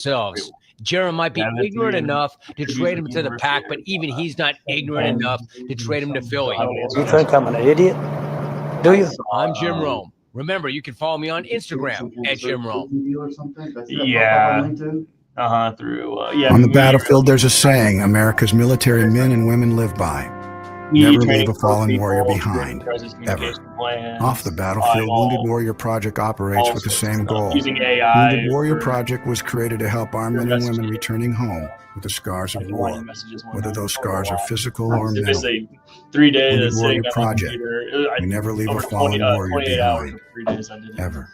themselves. Jaron might be ignorant enough to trade him to the Pack, but even he's not ignorant enough to trade him to Philly. You think I'm an idiot? Do you? I'm Jim Rome. Remember, you can follow me on Instagram at Jim Rome. Yeah. Through On the battlefield, there's a saying America's military men and women live by. Never leave a fallen warrior behind, ever. Off the battlefield, Wounded Warrior Project operates with the same goal. Wounded Warrior Project was created to help our men and women returning home with the scars of war, whether those scars are physical or mental. 3 days Wounded Warrior Project, we never leave a fallen warrior behind, ever.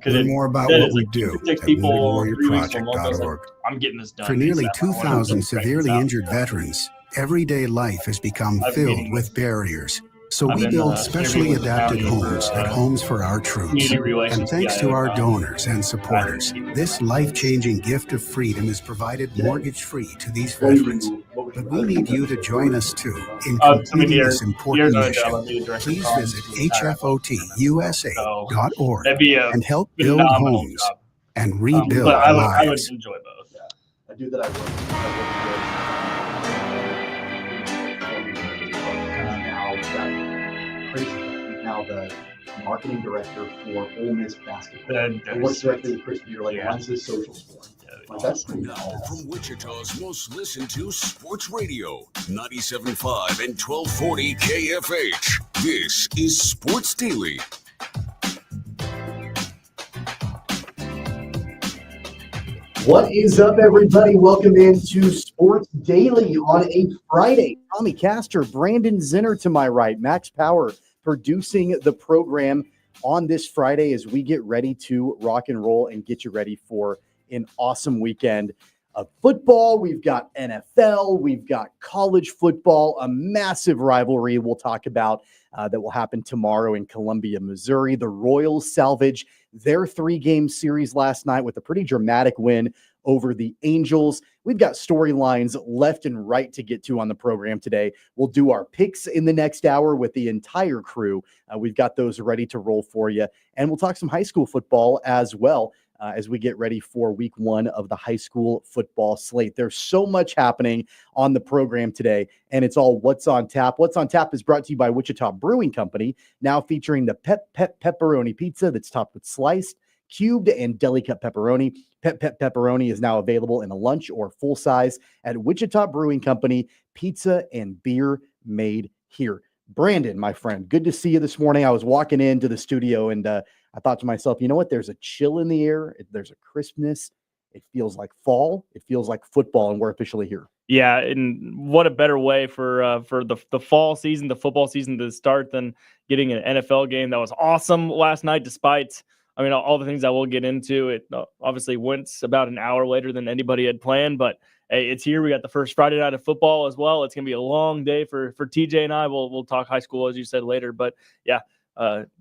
Learn more about what we do at woundedwarriorproject.org. I'm getting this done. For nearly 2,000 severely injured veterans, everyday life has become filled with barriers. So we build specially adapted homes at Homes for Our Troops. And thanks to our donors and supporters, this life-changing gift of freedom is provided mortgage-free to these veterans. But we need you to join us too in completing this important mission. Please visit hfotusa.org and help build homes and rebuild I would lives. enjoy both. I do that. I work now the marketing director for Ole Miss basketball. I work directly with Chris Beer, runs his socials for him. That's pretty Now from Wichita's most listened to sports radio, 97.5 and 1240 KFH. This is Sports Daily. What is up, everybody? Welcome into Sports Daily on a Friday. Tommy Castor, Brandon Zinner to my right, Max Power producing the program on this Friday as we get ready to rock and roll and get you ready for an awesome weekend of football. We've got NFL, we've got college football, a massive rivalry we'll talk about that will happen tomorrow in Columbia, Missouri. The Royals salvage their 3-game series last night with a pretty dramatic win over the Angels. We've got storylines left and right to get to on the program today. We'll do our picks in the next hour with the entire crew. We've got those ready to roll for you. And we'll talk some high school football as well as we get ready for week 1 of the high school football slate. There's so much happening on the program today, and it's all What's on Tap. What's on Tap is brought to you by Wichita Brewing Company, now featuring the Pepperoni Pizza that's topped with sliced, cubed, and deli cut pepperoni. Pepperoni is now available in a lunch or full size at Wichita Brewing Company. Pizza and beer made here. Brandon, my friend, good to see you this morning. I was walking into the studio and I thought to myself, you know what? There's a chill in the air. There's a crispness. It feels like fall. It feels like football, and we're officially here. Yeah, and what a better way for the fall season, the football season to start than getting an NFL game that was awesome last night, despite, all the things I will get into. It obviously went about an hour later than anybody had planned, but hey, it's here. We got the first Friday night of football as well. It's going to be a long day for TJ and I. We'll talk high school, as you said, later. But, yeah,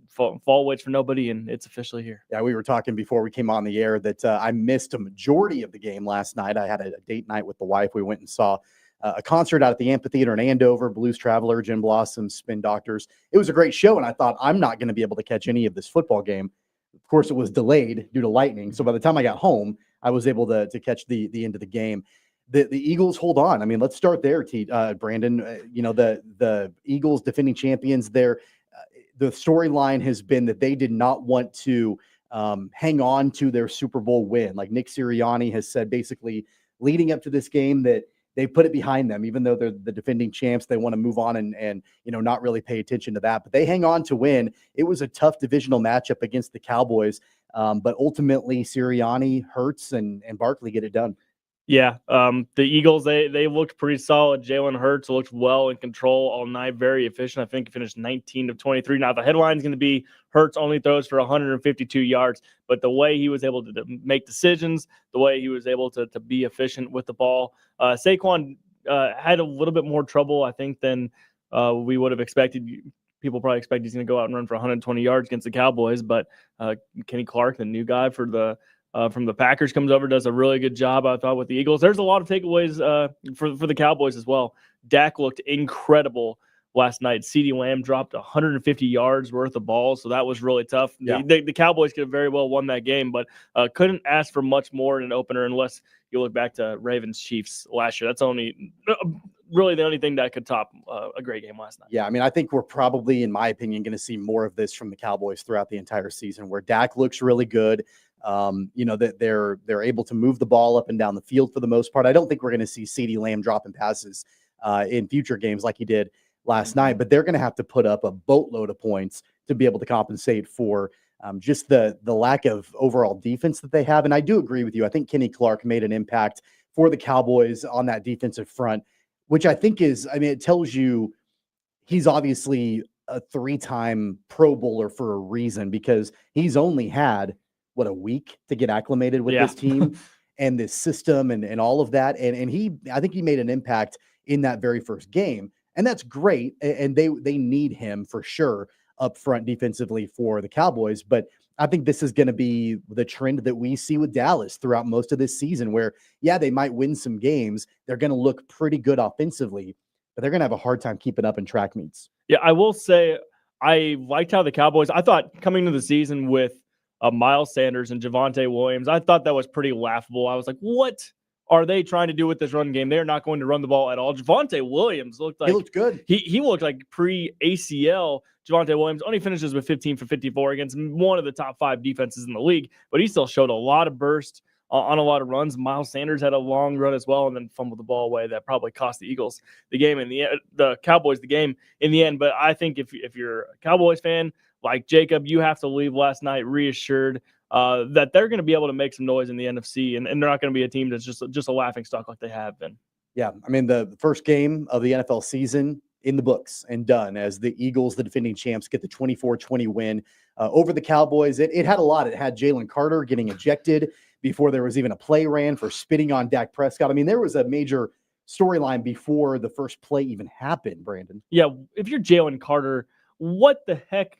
fall waits for nobody, and it's officially here. Yeah, we were talking before we came on the air that I missed a majority of the game last night. I had a date night with the wife. We went and saw a concert out at the amphitheater in Andover, Blues Traveler, Gin Blossom, Spin Doctors. It was a great show, and I thought I'm not going to be able to catch any of this football game. Of course, it was delayed due to lightning. So by the time I got home, I was able to catch the end of the game. The Eagles hold on. Let's start there, Brandon. The Eagles, defending champions there. The storyline has been that they did not want to hang on to their Super Bowl win. Like Nick Sirianni has said, basically leading up to this game, that they put it behind them, even though they're the defending champs. They want to move on and not really pay attention to that. But they hang on to win. It was a tough divisional matchup against the Cowboys, but ultimately Sirianni, Hurts, and Barkley get it done. Yeah, the Eagles, they looked pretty solid. Jalen Hurts looked well in control all night, very efficient. I think he finished 19 of 23. Now, the headline is going to be Hurts only throws for 152 yards, but the way he was able to make decisions, the way he was able to be efficient with the ball. Saquon had a little bit more trouble, I think, than we would have expected. People probably expect he's going to go out and run for 120 yards against the Cowboys, but Kenny Clark, the new guy from the Packers, comes over, does a really good job, I thought, with the Eagles. There's a lot of takeaways for the Cowboys as well. Dak looked incredible last night. CeeDee Lamb dropped 150 yards worth of balls, so that was really tough. Yeah. The Cowboys could have very well won that game, but couldn't ask for much more in an opener unless you look back to Ravens-Chiefs last year. That's really the only thing that could top a great game last night. Yeah, I mean, I think we're probably, in my opinion, going to see more of this from the Cowboys throughout the entire season, where Dak looks really good. That they're able to move the ball up and down the field for the most part. I don't think we're going to see CeeDee Lamb dropping passes in future games like he did last night, but they're going to have to put up a boatload of points to be able to compensate for just the lack of overall defense that they have. And I do agree with you. I think Kenny Clark made an impact for the Cowboys on that defensive front, which I think it tells you he's obviously a 3-time Pro Bowler for a reason, because he's only had a week to get acclimated with this team and this system and all of that. And I think he made an impact in that very first game. And that's great. And they need him for sure up front defensively for the Cowboys. But I think this is going to be the trend that we see with Dallas throughout most of this season, where, they might win some games. They're going to look pretty good offensively, but they're going to have a hard time keeping up in track meets. Yeah, I will say I liked how the Cowboys, I thought coming into the season with Miles Sanders and Javonte Williams, I thought that was pretty laughable. I was like, what are they trying to do with this run game? They're not going to run the ball at all. Javonte Williams looked good. He looked like pre-ACL. Javonte Williams only finishes with 15 for 54 against one of the top 5 defenses in the league, but he still showed a lot of burst on a lot of runs. Miles Sanders had a long run as well and then fumbled the ball away. That probably cost the Eagles the game the Cowboys the game in the end. But I think if you're a Cowboys fan like Jacob, you have to leave last night reassured that they're going to be able to make some noise in the NFC, and they're not going to be a team that's just a laughing stock like they have been. Yeah, I mean, the first game of the NFL season in the books and done, as the Eagles, the defending champs, get the 24-20 win over the Cowboys. It had a lot. It had Jalen Carter getting ejected before there was even a play ran for spitting on Dak Prescott. I mean, there was a major storyline before the first play even happened, Brandon. Yeah, if you're Jalen Carter, what the heck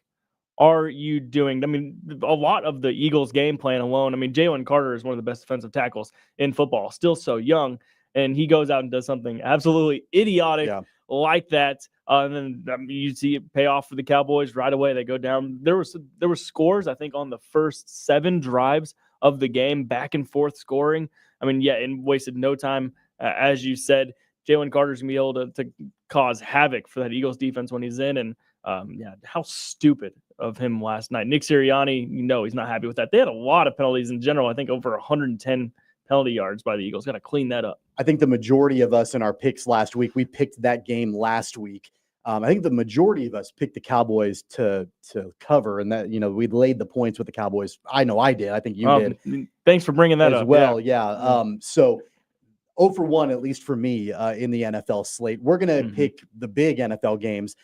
are you doing? I mean, a lot of the Eagles game plan alone, I mean, Jalen Carter is one of the best defensive tackles in football, still so young, and he goes out and does something absolutely idiotic like that. And then you see it pay off for the Cowboys right away. They go down. There were scores, I think, on the first 7 drives of the game, back and forth scoring. I mean, and wasted no time. As you said, Jalen Carter's going to be able to cause havoc for that Eagles defense when he's in. And how stupid of him last night. Nick Sirianni, he's not happy with that. They had a lot of penalties in general. I think over 110 penalty yards by the Eagles. Got to clean that up. I think the majority of us in our picks last week, we picked that game last week. I think the majority of us picked the Cowboys to cover, and that, we laid the points with the Cowboys. I know I did. I think you did. Thanks for bringing that as up. well. Yeah. So 0-for-1, at least for me, in the NFL slate. We're going to pick the big NFL games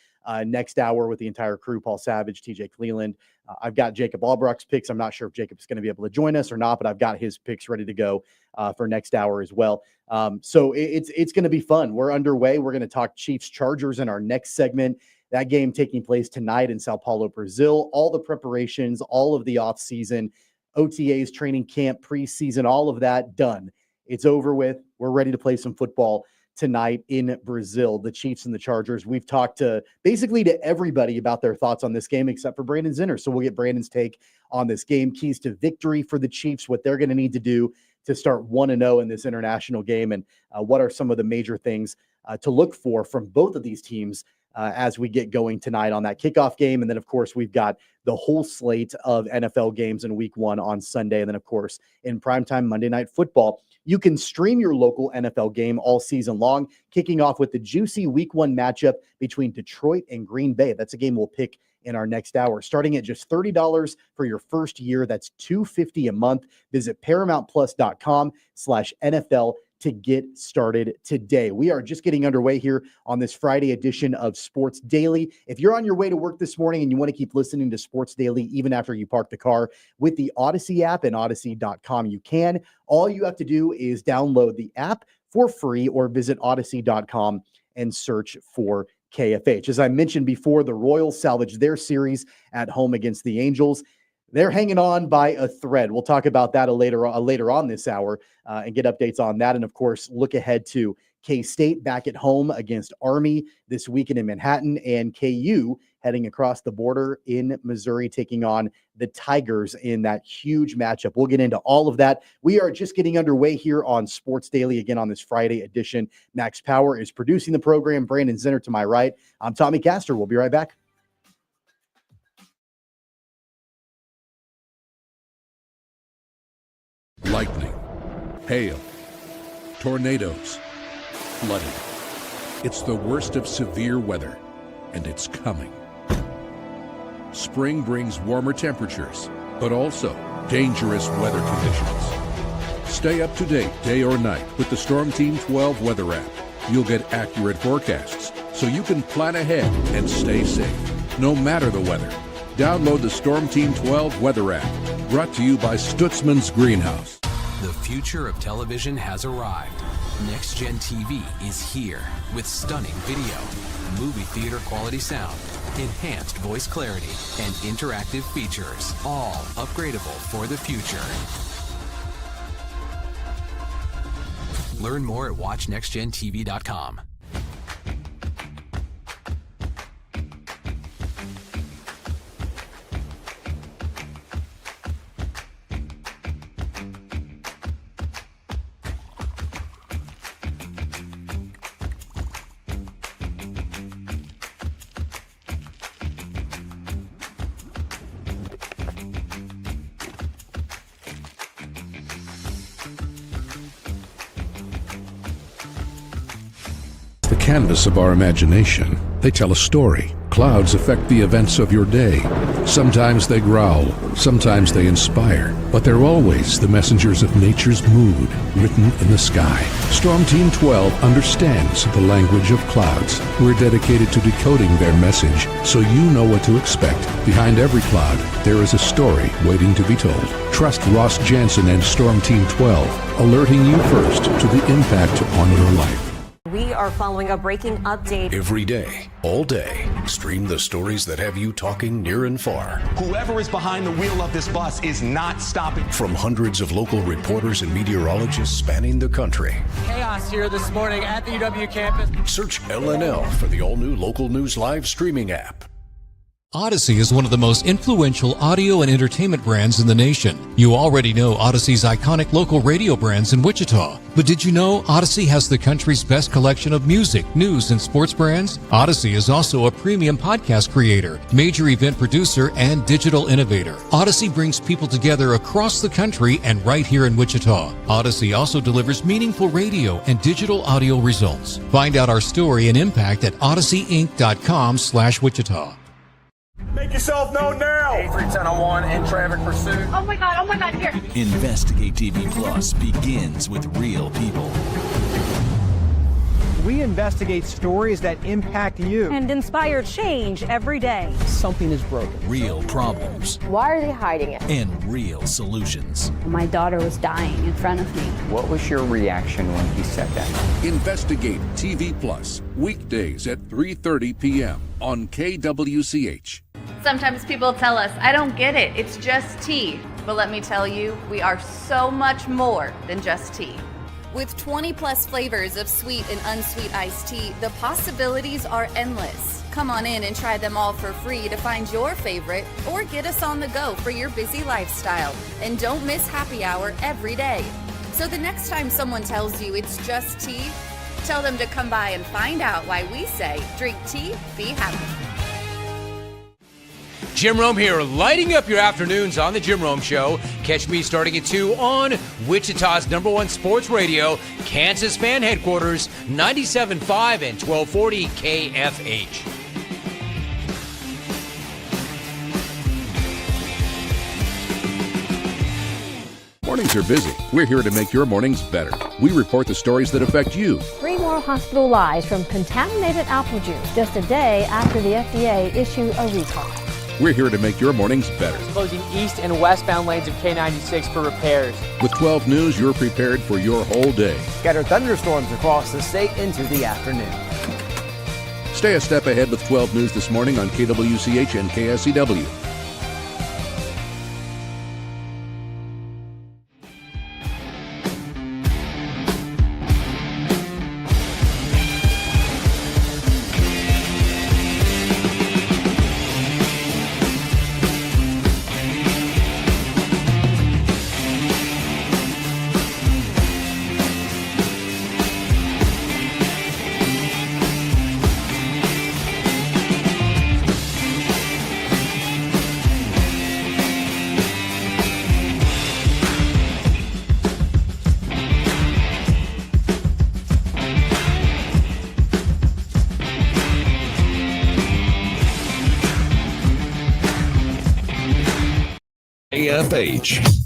next hour with the entire crew, Paul Savage, TJ Cleveland. I've got Jacob Albrock's picks. I'm not sure if Jacob's going to be able to join us or not, but I've got his picks ready to go for next hour as well. So it's going to be fun. We're underway. We're going to talk Chiefs Chargers in our next segment. That game taking place tonight in Sao Paulo, Brazil. All the preparations, all of the offseason, OTAs, training camp, preseason, all of that done. It's over with. We're ready to play some football tonight in Brazil, the Chiefs and the Chargers. We've talked to everybody about their thoughts on this game except for Brandon Zinner. So we'll get Brandon's take on this game, keys to victory for the Chiefs, what they're going to need to do to start 1-0 in this international game, and what are some of the major things to look for from both of these teams as we get going tonight on that kickoff game. And then, of course, we've got the whole slate of NFL games in week 1 on Sunday. And then, of course, in primetime Monday Night Football. You can stream your local NFL game all season long, kicking off with the juicy week 1 matchup between Detroit and Green Bay. That's a game we'll pick in our next hour, starting at just $30 for your first year. That's $250 a month. Visit ParamountPlus.com/NFL to get started today. We are just getting underway here on this Friday edition of Sports Daily. If you're on your way to work this morning and you want to keep listening to Sports Daily even after you park the car with the Odyssey app and Odyssey.com, you can. All you have to do is download the app for free or visit Odyssey.com and search for KFH. As I mentioned before, the Royals salvaged their series at home against the Angels. They're hanging on by a thread. We'll talk about that later on this hour and get updates on that. And, of course, look ahead to K-State back at home against Army this weekend in Manhattan, and KU heading across the border in Missouri, taking on the Tigers in that huge matchup. We'll get into all of that. We are just getting underway here on Sports Daily again on this Friday edition. Max Power is producing the program. Brandon Zinner to my right. I'm Tommy Castor. We'll be right back. Lightning, hail, tornadoes, flooding. It's the worst of severe weather, and it's coming. Spring brings warmer temperatures, but also dangerous weather conditions. Stay up to date day or night with the Storm Team 12 weather app. You'll get accurate forecasts, so you can plan ahead and stay safe, no matter the weather. Download the Storm Team 12 weather app, brought to you by Stutzman's Greenhouse. The future of television has arrived. Next Gen TV is here with stunning video, movie theater quality sound, enhanced voice clarity, and interactive features, all upgradable for the future. Learn more at watchnextgentv.com. Canvas of our imagination. They tell a story. Clouds affect the events of your day. Sometimes they growl, sometimes they inspire, but they're always the messengers of nature's mood written in the sky. Storm Team 12 understands the language of clouds. We're dedicated to decoding their message so you know what to expect. Behind every cloud, there is a story waiting to be told. Trust Ross Jansen and Storm Team 12, alerting you first to the impact on your life. We are following a breaking update. Every day, all day, stream the stories that have you talking near and far. Whoever is behind the wheel of this bus is not stopping. From hundreds of local reporters and meteorologists spanning the country. Chaos here this morning at the UW campus. Search LNL for the all-new Local News Live streaming app. Odyssey is one of the most influential audio and entertainment brands in the nation. You already know Odyssey's iconic local radio brands in Wichita. But did you know Odyssey has the country's best collection of music, news, and sports brands? Odyssey is also a premium podcast creator, major event producer, and digital innovator. Odyssey brings people together across the country and right here in Wichita. Odyssey also delivers meaningful radio and digital audio results. Find out our story and impact at odysseyinc.com/Wichita. Make yourself known now. 31001 in traffic pursuit. Oh my God, here. Investigate TV Plus begins with real people. We investigate stories that impact you and inspire change every day. Something is broken. Real problems. Why are they hiding it? And real solutions. My daughter was dying in front of me. What was your reaction when he said that? Investigate TV Plus, weekdays at 3:30 p.m. on KWCH. Sometimes people tell us, I don't get it, it's just tea. But let me tell you, we are so much more than just tea. With 20 plus flavors of sweet and unsweet iced tea, the possibilities are endless. Come on in and try them all for free to find your favorite or get us on the go for your busy lifestyle. And don't miss happy hour every day. So the next time someone tells you it's just tea, tell them to come by and find out why we say, drink tea, be happy. Jim Rome here, lighting up your afternoons on The Jim Rome Show. Catch me starting at 2 on Wichita's #1 sports radio, Kansas Fan Headquarters, 97.5 and 1240 KFH. Mornings are busy. We're here to make your mornings better. We report the stories that affect you. 3 more hospital lies from contaminated apple juice just a day after the FDA issued a recall. We're here to make your mornings better. Closing east and westbound lanes of K96 for repairs. With 12 News, you're prepared for your whole day. Scattered thunderstorms across the state into the afternoon. Stay a step ahead with 12 News this morning on KWCH and KSCW. KFH.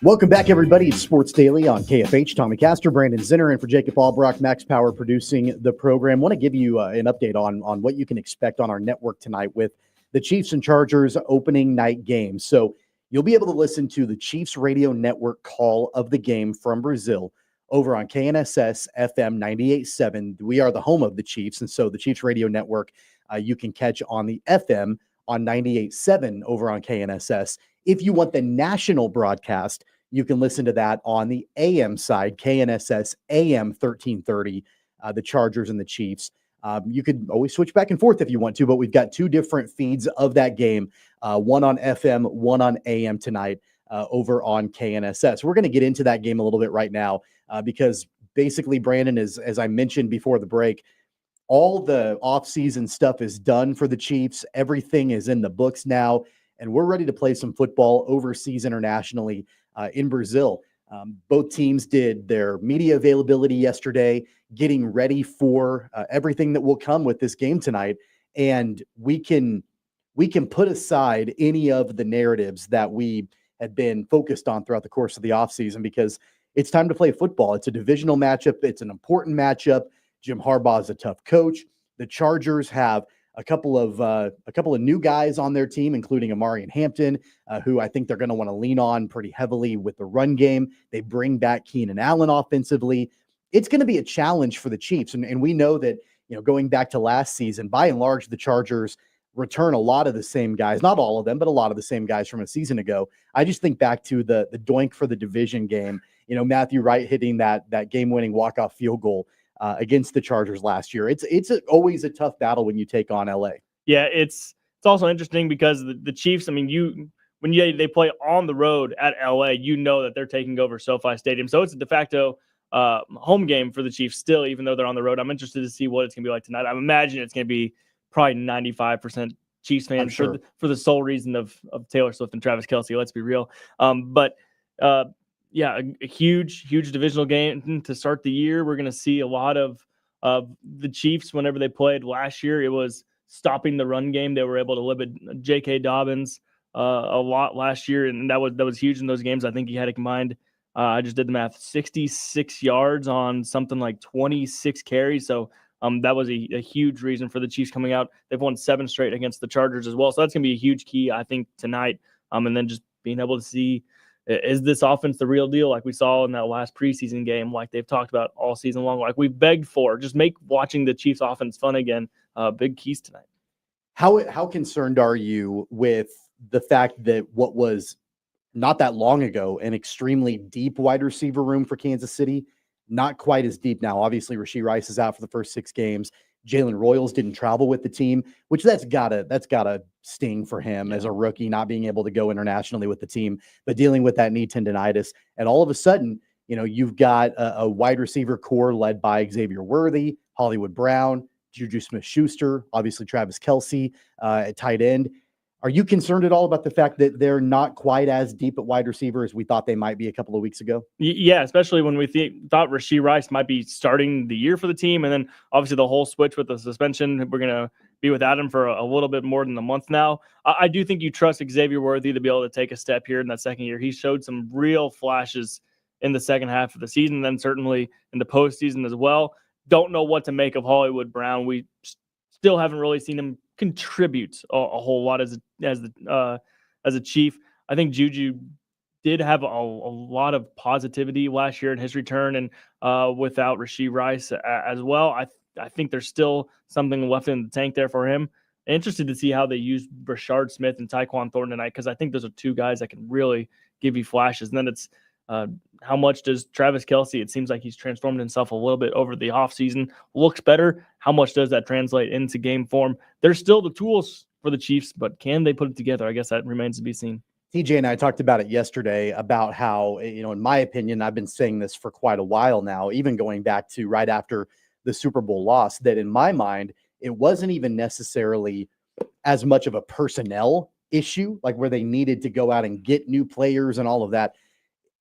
Welcome back, everybody. It's Sports Daily on KFH. Tommy Castor, Brandon Zinner, and for Jacob Albrock, Max Power producing the program. I want to give you an update on what you can expect on our network tonight with the Chiefs and Chargers opening night game. So you'll be able to listen to the Chiefs Radio Network call of the game from Brazil over on KNSS FM 98.7. We are the home of the Chiefs, and so the Chiefs Radio Network you can catch on the FM on 98.7 over on KNSS. If you want the national broadcast, you can listen to that on the AM side, KNSS AM 1330, the Chargers and the Chiefs. You could always switch back and forth if you want to, but we've got two different feeds of that game, one on FM, one on AM tonight over on KNSS. We're going to get into that game a little bit right now because basically, Brandon, as I mentioned before the break, all the offseason stuff is done for the Chiefs. Everything is in the books now, and we're ready to play some football overseas internationally in Brazil. Both teams did their media availability yesterday, getting ready for everything that will come with this game tonight. And we can put aside any of the narratives that we had been focused on throughout the course of the offseason because it's time to play football. It's a divisional matchup. It's an important matchup. Jim Harbaugh is a tough coach. The Chargers have a couple of new guys on their team, including Amari and Hampton, who I think they're going to want to lean on pretty heavily with the run game. They bring back Keenan Allen offensively. It's going to be a challenge for the Chiefs. And we know that, going back to last season, by and large, the Chargers return a lot of the same guys, not all of them, but a lot of the same guys from a season ago. I just think back to the doink for the division game, Matthew Wright hitting that game-winning walk-off field goal against the Chargers last year. It's always a tough battle when you take on LA. Yeah, it's also interesting because the Chiefs, when they play on the road at LA, that they're taking over SoFi Stadium. So it's a de facto home game for the Chiefs still, even though they're on the road. I'm interested to see what it's going to be like tonight. I imagine it's going to be probably 95% Chiefs fans sure. for the sole reason of Taylor Swift and Travis Kelce. Let's be real. Yeah, a huge divisional game to start the year. We're going to see a lot of the Chiefs whenever they played last year. It was stopping the run game. They were able to limit J.K. Dobbins a lot last year, and that was huge in those games. I think he had a combined, I just did the math, 66 yards on something like 26 carries. So that was a huge reason for the Chiefs coming out. They've won 7 straight against the Chargers as well. So that's going to be a huge key, I think, tonight. And then just being able to see, is this offense the real deal like we saw in that last preseason game, like they've talked about all season long, like we've begged for? Just make watching the Chiefs offense fun again. Big keys tonight. How concerned are you with the fact that what was not that long ago an extremely deep wide receiver room for Kansas City, not quite as deep now? Obviously, Rashee Rice is out for the first 6 games. Jalen Royals didn't travel with the team, which that's gotta sting for him as a rookie, not being able to go internationally with the team, but dealing with that knee tendonitis. And all of a sudden, you've got a wide receiver core led by Xavier Worthy, Hollywood Brown, Juju Smith-Schuster, obviously Travis Kelce at tight end. Are you concerned at all about the fact that they're not quite as deep at wide receiver as we thought they might be a couple of weeks ago? Yeah, especially when we thought Rashee Rice might be starting the year for the team. And then obviously the whole switch with the suspension, we're going to be without him for a little bit more than a month now. I do think you trust Xavier Worthy to be able to take a step here in that second year. He showed some real flashes in the second half of the season, then certainly in the postseason as well. Don't know what to make of Hollywood Brown. We still haven't really seen him contribute a whole lot as a Chief. I think Juju did have a lot of positivity last year in his return, and without Rashee Rice as well, I think there's still something left in the tank there for him. Interested to see how they use Brashard Smith and Tyquan Thornton tonight, because I think those are 2 guys that can really give you flashes. And then it's how much does Travis Kelce, it seems like he's transformed himself a little bit over the offseason, looks better. How much does that translate into game form? There's still the tools for the Chiefs, but can they put it together? I guess that remains to be seen. TJ and I talked about it yesterday about how, in my opinion, I've been saying this for quite a while now, even going back to right after the Super Bowl loss, that in my mind, it wasn't even necessarily as much of a personnel issue, like where they needed to go out and get new players and all of that.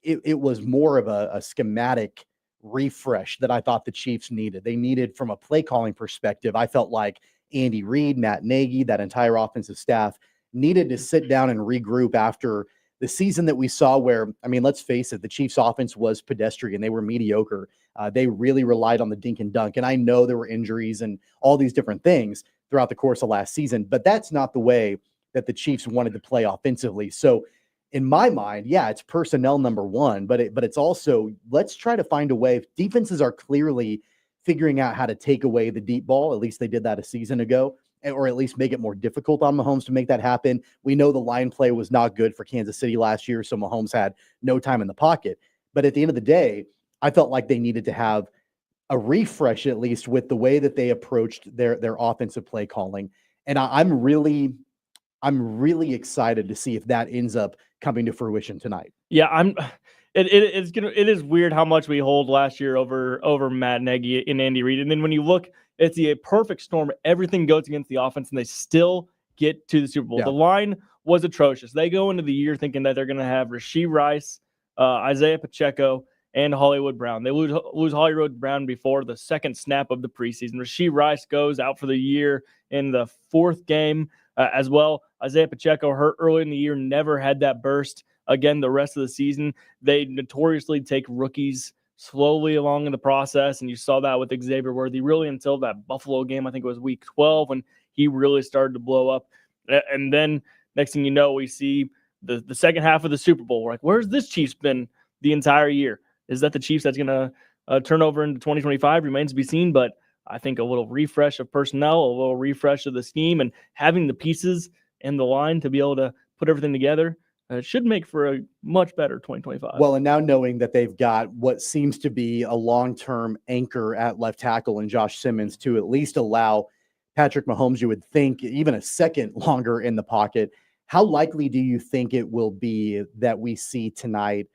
It was more of a schematic refresh that I thought the Chiefs needed. They needed, from a play calling perspective, I felt like Andy Reid, Matt Nagy, that entire offensive staff needed to sit down and regroup after the season that we saw where, I mean, let's face it, the Chiefs offense was pedestrian. They were mediocre. They really relied on the dink and dunk. And I know there were injuries and all these different things throughout the course of last season, but that's not the way that the Chiefs wanted to play offensively. So in my mind, yeah, it's personnel number one, but it's also, let's try to find a way. Defenses are clearly figuring out how to take away the deep ball. At least they did that a season ago, or at least make it more difficult on Mahomes to make that happen. We know the line play was not good for Kansas City last year, so Mahomes had no time in the pocket. But at the end of the day, I felt like they needed to have a refresh, at least with the way that they approached their offensive play calling. And I'm really excited to see if that ends up coming to fruition tonight. Yeah, it is weird how much we hold last year over Matt Nagy and Andy Reid. And then when you look, it's a perfect storm. Everything goes against the offense, and they still get to the Super Bowl. Yeah. The line was atrocious. They go into the year thinking that they're going to have Rashee Rice, Isaiah Pacheco, and Hollywood Brown. They lose Hollywood Brown before the second snap of the preseason. Rashee Rice goes out for the year in the fourth game as well. Isaiah Pacheco hurt early in the year, never had that burst again the rest of the season. They notoriously take rookies slowly along in the process, and you saw that with Xavier Worthy really until that Buffalo game. I think it was week 12 when he really started to blow up. And then next thing you know, we see the second half of the Super Bowl. We're like, where's this Chiefs been the entire year? Is that the Chiefs that's going to turn over into 2025? Remains to be seen, but I think a little refresh of personnel, a little refresh of the scheme, and having the pieces and the line to be able to put everything together should make for a much better 2025. Well, and now knowing that they've got what seems to be a long-term anchor at left tackle in Josh Simmons to at least allow Patrick Mahomes, you would think, even a second longer in the pocket, how likely do you think it will be that we see tonight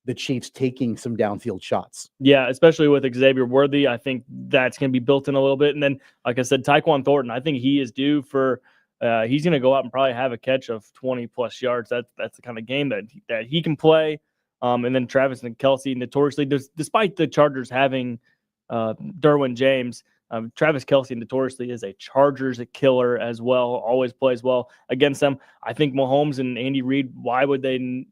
the Chiefs taking some downfield shots? Yeah, especially with Xavier Worthy. I think that's going to be built in a little bit. And then, like I said, Tyquan Thornton, I think he is due for he's going to go out and probably have a catch of 20-plus yards. That's the kind of game that he can play. And then Travis and Kelce, notoriously, despite the Chargers having Derwin James, Travis Kelce notoriously is a Chargers killer as well, always plays well against them. I think Mahomes and Andy Reid, why would they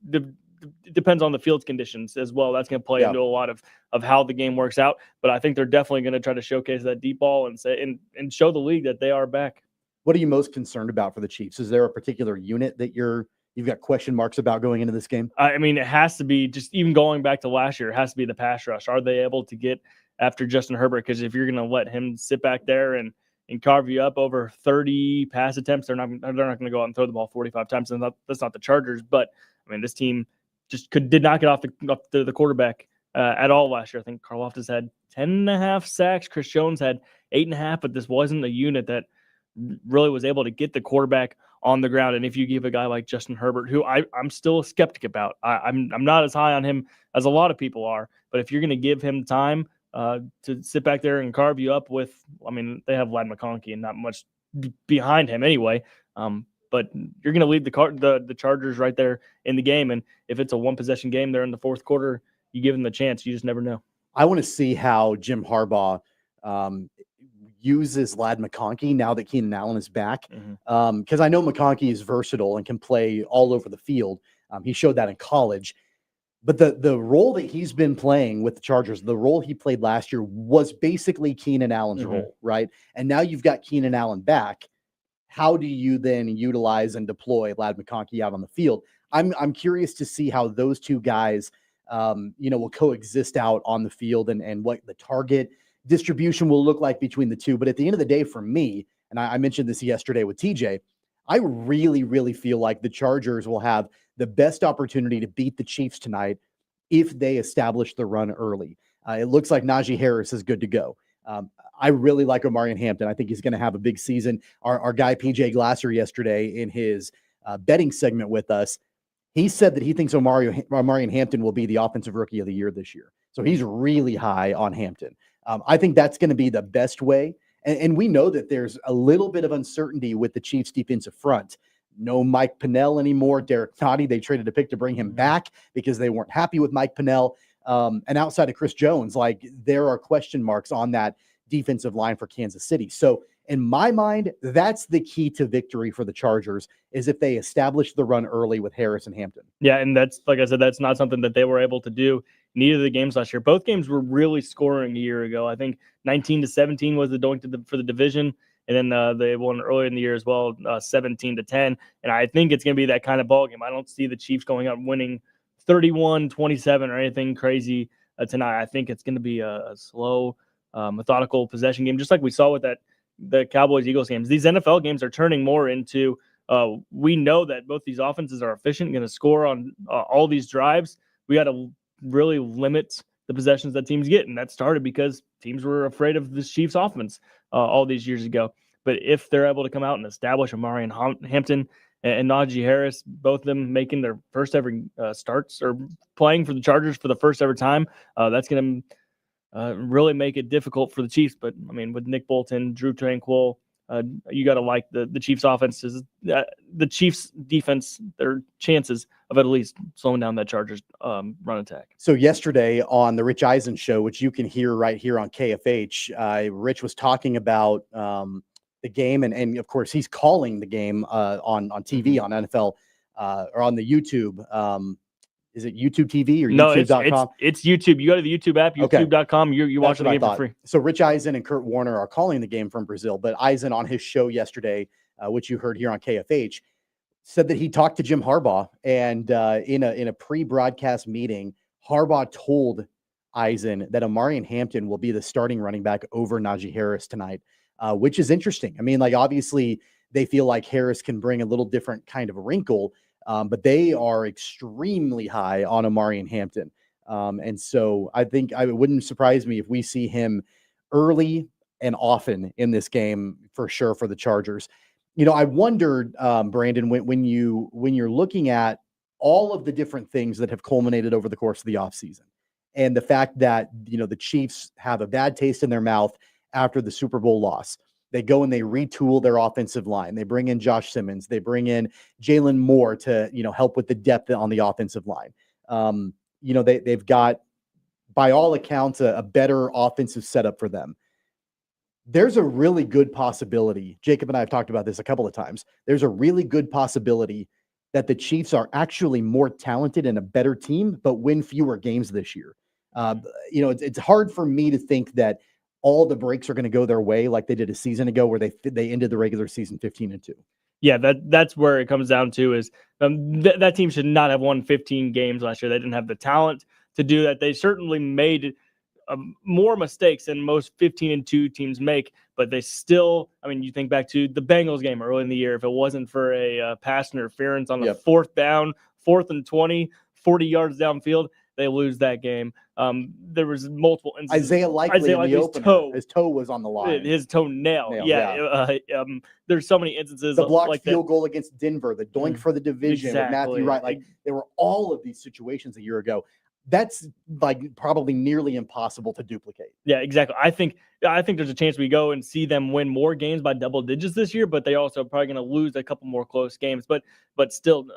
it depends on the field's conditions as well. That's going to play into a lot of how the game works out. But I think they're definitely going to try to showcase that deep ball and and show the league that they are back. What are you most concerned about for the Chiefs? Is there a particular unit that you've got question marks about going into this game? I mean, it has to be, just even going back to last year, it has to be the pass rush. Are they able to get after Justin Herbert? Because if you're going to let him sit back there and carve you up over 30 pass attempts, they're not going to go out and throw the ball 45 times. And that's not the Chargers. But I mean, this team just did not get off the quarterback at all last year. I think Karlaftis had 10.5 sacks. Chris Jones had 8.5, but this wasn't a unit that really was able to get the quarterback on the ground. And if you give a guy like Justin Herbert, who I'm still a skeptic about, I'm not as high on him as a lot of people are, but if you're going to give him time to sit back there and carve you up with, I mean, they have Ladd McConkey and not much behind him anyway. But you're going to lead the Chargers right there in the game. And if it's a one-possession game there in the fourth quarter, you give them the chance. You just never know. I want to see how Jim Harbaugh uses Ladd McConkey now that Keenan Allen is back. Because I know McConkey is versatile and can play all over the field. He showed that in college. But the role that he's been playing with the Chargers, the role he played last year was basically Keenan Allen's role, right? And now you've got Keenan Allen back. How do you then utilize and deploy Ladd McConkey out on the field? I'm curious to see how those two guys, will coexist out on the field and what the target distribution will look like between the two. But at the end of the day, for me, and I mentioned this yesterday with TJ, I really, really feel like the Chargers will have the best opportunity to beat the Chiefs tonight if they establish the run early. It looks like Najee Harris is good to go. I really like Omarion Hampton. I think he's going to have a big season. Our guy, PJ Glasser, yesterday in his betting segment with us, he said that he thinks Omarion Hampton will be the offensive rookie of the year this year. So he's really high on Hampton. I think that's going to be the best way. And we know that there's a little bit of uncertainty with the Chiefs defensive front. No Mike Pennell anymore. Derek Nottie, they traded a pick to bring him back because they weren't happy with Mike Pennell. And outside of Chris Jones, there are question marks on that defensive line for Kansas City. So In my mind, that's the key to victory for the Chargers, is if they establish the run early with Harris and Hampton. Yeah, and that's, like I said, that's not something that they were able to do in either of the games last year. Both games were really scoring a year ago. I think 19-17 was the doing for the division, and then they won earlier in the year as well, 17-10. And I think it's going to be that kind of ball game. I don't see the Chiefs going out and winning 31-27 or anything crazy tonight. I think it's going to be a slow, methodical possession game, just like we saw with the Cowboys-Eagles games. These NFL games are turning more into we know that both these offenses are efficient, going to score on all these drives. We got to really limit the possessions that teams get, and that started because teams were afraid of the Chiefs' offense all these years ago. But if they're able to come out and establish Amari and Hampton and Najee Harris, both of them making their first ever starts or playing for the Chargers for the first ever time, that's going to really make it difficult for the Chiefs. But, I mean, with Nick Bolton, Drew Tranquill, you got to like the Chiefs' offenses, the Chiefs' defense, their chances of at least slowing down that Chargers run attack. So yesterday on the Rich Eisen show, which you can hear right here on KFH, Rich was talking about the game, and of course he's calling the game on TV on NFL or on the YouTube. Is it YouTube TV or YouTube.com? It's YouTube. You go to the YouTube app, YouTube.com. You're watching the game for free. So Rich Eisen and Kurt Warner are calling the game from Brazil, but Eisen on his show yesterday, which you heard here on KFH, said that he talked to Jim Harbaugh, and in a pre-broadcast meeting, Harbaugh told Eisen that Amari and Hampton will be the starting running back over Najee Harris tonight, which is interesting. I mean, like, obviously they feel like Harris can bring a little different kind of a wrinkle, but they are extremely high on Amari and Hampton. And so I think it wouldn't surprise me if we see him early and often in this game for sure for the Chargers. You know, I wondered, Brandon, when you're looking at all of the different things that have culminated over the course of the offseason and the fact that, you know, the Chiefs have a bad taste in their mouth after the Super Bowl loss. They go and they retool their offensive line. They bring in Josh Simmons. They bring in Jalen Moore to, you know, help with the depth on the offensive line. You know, they've got, by all accounts, a better offensive setup for them. There's a really good possibility. Jacob and I have talked about this a couple of times. There's a really good possibility that the Chiefs are actually more talented and a better team, but win fewer games this year. You know, it's hard for me to think that all the breaks are going to go their way like they did a season ago, where they ended the regular season 15-2. Yeah, that's where it comes down to is that team should not have won 15 games last year. They didn't have the talent to do that. They certainly made more mistakes than most 15-2 teams make, but they still, I mean, you think back to the Bengals game early in the year, if it wasn't for a pass interference on the fourth down, 4th and 20, 40 yards downfield, they lose that game. There was multiple instances. Isaiah Likely his toe was on the line. His toenail. There's so many instances. The blocked like field goal against Denver, the doink for the division with Matthew Wright. Like, there were all of these situations a year ago. That's like probably nearly impossible to duplicate. Yeah, exactly. I think there's a chance we go and see them win more games by double digits this year, but they also are probably going to lose a couple more close games. But still,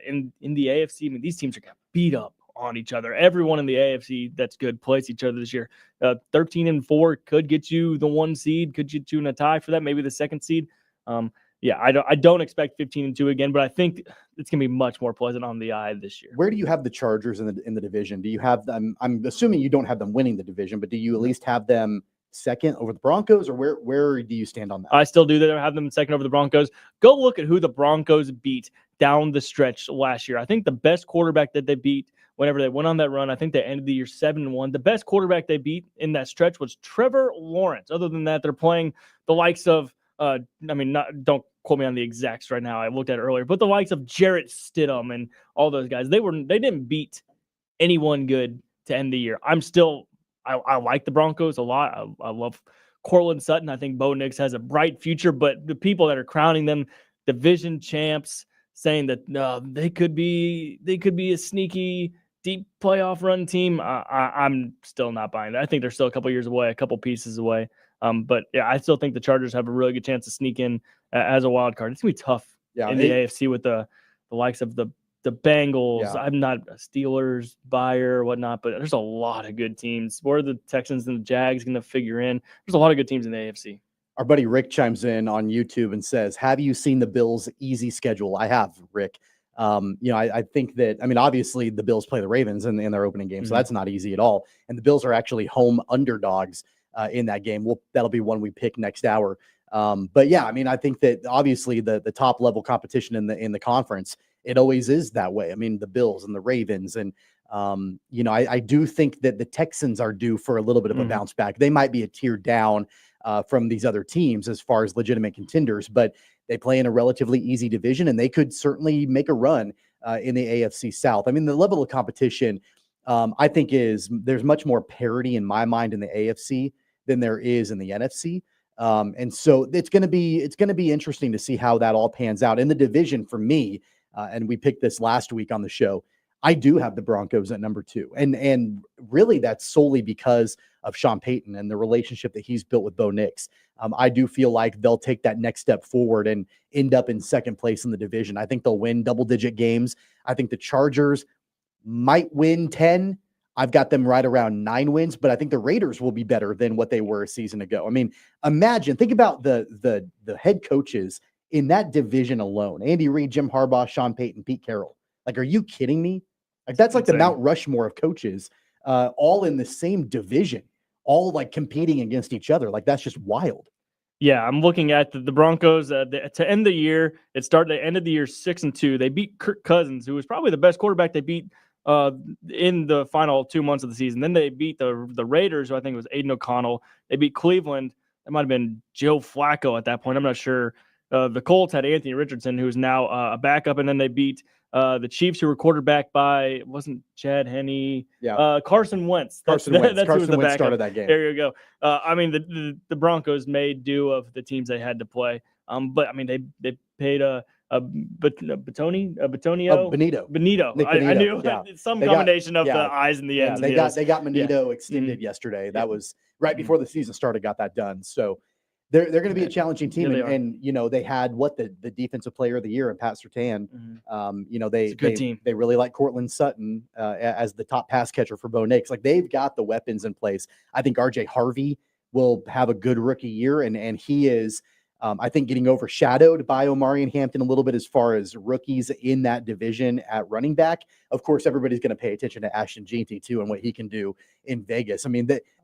in the AFC, I mean, these teams are going to beat up on each other. Everyone in the AFC that's good plays each other this year. 13-4 could get you the 1 seed, could get you in a tie for that, maybe the 2nd seed. I don't expect 15-2 again, but I think it's going to be much more pleasant on the eye this year. Where do you have the Chargers in the division? Do you have them? I'm assuming you don't have them winning the division, but do you at least have them second over the Broncos, or where do you stand on that? I still do have them second over the Broncos. Go look at who the Broncos beat down the stretch last year. I think the best quarterback that they beat whenever they went on that run, I think they ended the year 7-1. The best quarterback they beat in that stretch was Trevor Lawrence. Other than that, they're playing the likes of don't quote me on the exacts right now. I looked at it earlier, but the likes of Jarrett Stidham and all those guys, they didn't beat anyone good to end the year. I like the Broncos a lot. I love Cortland Sutton. I think Bo Nix has a bright future, but the people that are crowning them division champs, saying that they could be a sneaky deep playoff run team, I'm still not buying that. I think they're still a couple years away, a couple pieces away. But yeah, I still think the Chargers have a really good chance to sneak in as a wild card. It's gonna be tough in the AFC with the likes of the Bengals. Yeah. I'm not a Steelers buyer or whatnot, but there's a lot of good teams. Where are the Texans and the Jags going to figure in? There's a lot of good teams in the AFC. Our buddy Rick chimes in on YouTube and says, have you seen the Bills' easy schedule? I have, Rick. I think that, obviously the Bills play the Ravens in their opening game, so that's not easy at all. And the Bills are actually home underdogs in that game. That'll be one we pick next hour. But yeah, I think that obviously the top level competition in the conference, it always is that way. The Bills and the Ravens and I do think that the Texans are due for a little bit of a bounce back. They might be a tier down from these other teams as far as legitimate contenders, but they play in a relatively easy division and they could certainly make a run in the AFC South. The level of competition, I think there's much more parity in my mind in the AFC than there is in the NFC. And so it's going to be interesting to see how that all pans out in the division for me. And we picked this last week on the show. I do have the Broncos at number 2. And really that's solely because of Sean Payton and the relationship that he's built with Bo Nix. I do feel like they'll take that next step forward and end up in second place in the division. I think they'll win double-digit games. I think the Chargers might win 10. I've got them right around 9 wins, but I think the Raiders will be better than what they were a season ago. Think about the head coaches in that division alone. Andy Reid, Jim Harbaugh, Sean Payton, Pete Carroll. Are you kidding me? That's like the Mount Rushmore of coaches, all in the same division, all competing against each other. That's just wild. Yeah, I'm looking at the Broncos to end the year. They ended the year 6-2. They beat Kirk Cousins, who was probably the best quarterback they beat in the final 2 months of the season. Then they beat the Raiders, who I think was Aiden O'Connell. They beat Cleveland. It might have been Joe Flacco at that point. I'm not sure. The Colts had Anthony Richardson, who's now a backup, and then they beat the Chiefs, who were quarterbacked by, it wasn't Chad Henne, Carson Wentz. Carson Wentz started that game. There you go. The Broncos made do of the teams they had to play. But they paid Benito. I knew some combination of the I's and the N's. They got Benito extended yesterday. That was right before the season started. Got that done. So they're going to be a challenging team, and they had the defensive player of the year in Pat Surtain. It's a good team. They really like Cortland Sutton as the top pass catcher for Bo Nix. They've got the weapons in place. I think RJ Harvey will have a good rookie year, and he is. I think getting overshadowed by Omarion Hampton a little bit as far as rookies in that division at running back. Of course, everybody's going to pay attention to Ashton Jeanty too and what he can do in Vegas.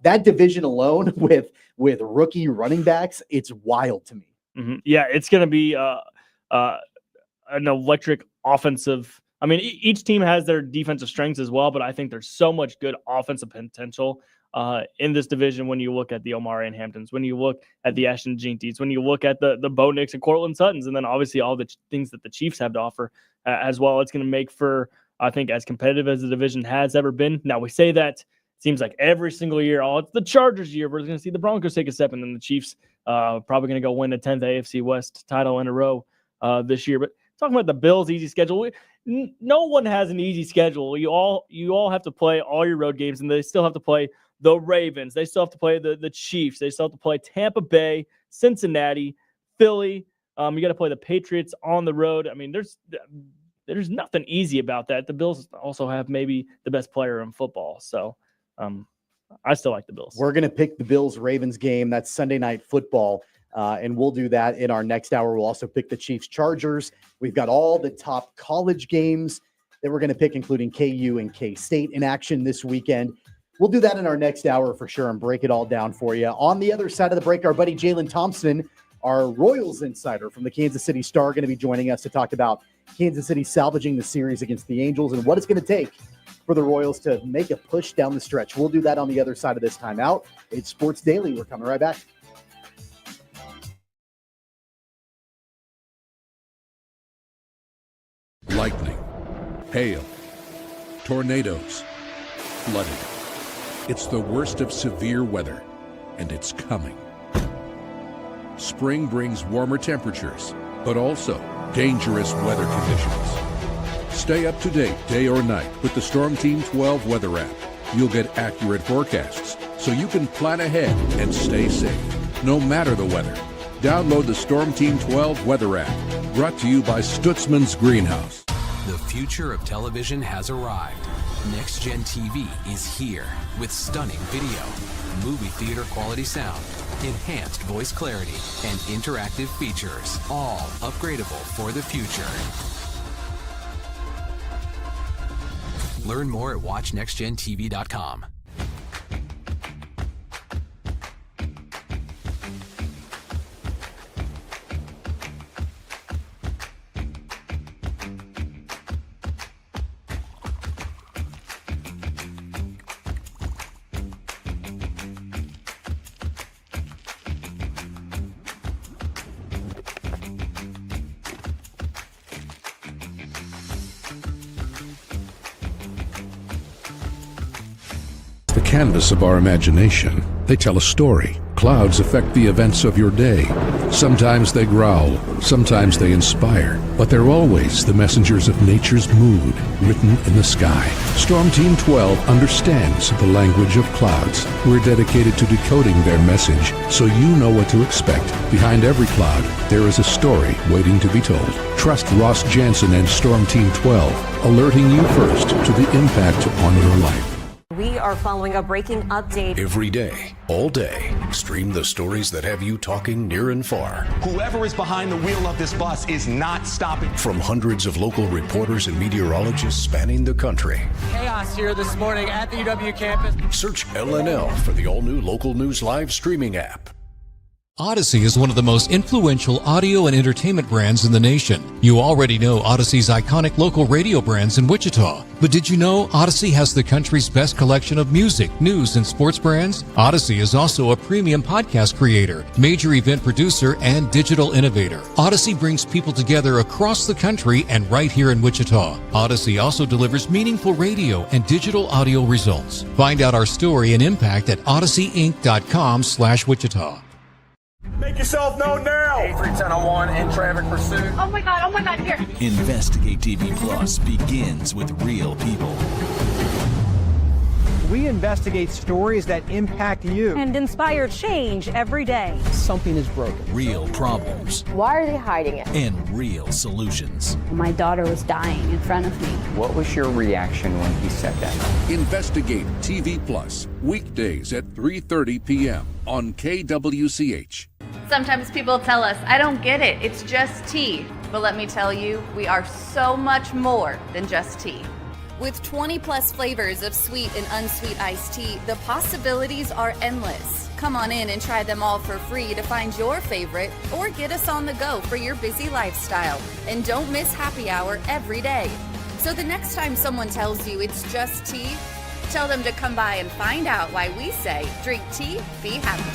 That division alone with rookie running backs, it's wild to me. Yeah, it's going to be an electric offensive. Each team has their defensive strengths as well, but I think there's so much good offensive potential in this division when you look at the Omarion Hamptons, when you look at the Ashton Jeantys, when you look at the Bo Nix and Cortland Suttons, and then obviously all the things that the Chiefs have to offer as well. It's going to make for, I think, as competitive as the division has ever been. Now, we say that, it seems like every single year, it's the Chargers year. We're going to see the Broncos take a step, and then the Chiefs probably going to go win the 10th AFC West title in a row this year. But talking about the Bills' easy schedule, no one has an easy schedule. You all have to play all your road games, and they still have to play the Ravens. They still have to play the Chiefs. They still have to play Tampa Bay, Cincinnati, Philly. You got to play the Patriots on the road. There's nothing easy about that. The Bills also have maybe the best player in football. So I still like the Bills. We're going to pick the Bills-Ravens game. That's Sunday Night Football. And we'll do that in our next hour. We'll also pick the Chiefs-Chargers. We've got all the top college games that we're going to pick, including KU and K-State in action this weekend. We'll do that in our next hour for sure and break it all down for you. On the other side of the break, our buddy Jalen Thompson, our Royals insider from the Kansas City Star, going to be joining us to talk about Kansas City salvaging the series against the Angels and what it's going to take for the Royals to make a push down the stretch. We'll do that on the other side of this timeout. It's Sports Daily. We're coming right back. Lightning, hail, tornadoes, flooding. It's the worst of severe weather, and it's coming. Spring brings warmer temperatures, but also dangerous weather conditions. Stay up to date day or night with the Storm Team 12 weather app. You'll get accurate forecasts, so you can plan ahead and stay safe, no matter the weather. Download the Storm Team 12 weather app, brought to you by Stutzman's Greenhouse. The future of television has arrived. Next Gen TV is here with stunning video, movie theater quality sound, enhanced voice clarity, and interactive features, all upgradable for the future. Learn more at watchnextgentv.com. The canvas of our imagination. They tell a story. Clouds affect the events of your day. Sometimes they growl, sometimes they inspire, but they're always the messengers of nature's mood written in the sky. Storm Team 12 understands the language of clouds. We're dedicated to decoding their message so you know what to expect. Behind every cloud, there is a story waiting to be told. Trust Ross Jansen and Storm Team 12, alerting you first to the impact on your life. We are following a breaking update. Every day, all day, stream the stories that have you talking near and far. Whoever is behind the wheel of this bus is not stopping. From hundreds of local reporters and meteorologists spanning the country. Chaos here this morning at the UW campus. Search LNL for the all-new Local News Live streaming app. Odyssey is one of the most influential audio and entertainment brands in the nation. You already know Odyssey's iconic local radio brands in Wichita. But did you know Odyssey has the country's best collection of music, news, and sports brands? Odyssey is also a premium podcast creator, major event producer, and digital innovator. Odyssey brings people together across the country and right here in Wichita. Odyssey also delivers meaningful radio and digital audio results. Find out our story and impact at odysseyinc.com/Wichita. Make yourself known now. 31001 in traffic pursuit. Oh my God, here. Investigate TV Plus begins with real people. We investigate stories that impact you. And inspire change every day. Something is broken. Real problems. Why are they hiding it? And real solutions. My daughter was dying in front of me. What was your reaction when he said that? Investigate TV Plus, weekdays at 3:30 p.m. on KWCH. Sometimes people tell us, I don't get it, it's just tea. But let me tell you, we are so much more than just tea. With 20 plus flavors of sweet and unsweet iced tea, the possibilities are endless. Come on in and try them all for free to find your favorite or get us on the go for your busy lifestyle. And don't miss happy hour every day. So the next time someone tells you it's just tea, tell them to come by and find out why we say, drink tea, be happy.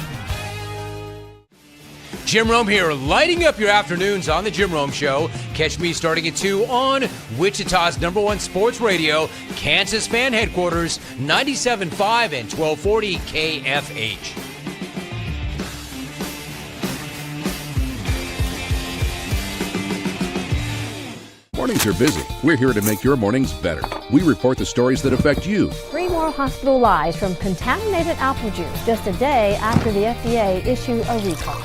Jim Rome here, lighting up your afternoons on The Jim Rome Show. Catch me starting at 2 on Wichita's #1 sports radio, Kansas Fan Headquarters, 97.5 and 1240 KFH. Mornings are busy. We're here to make your mornings better. We report the stories that affect you. 3 more hospital lies from contaminated apple juice just a day after the FDA issued a recall.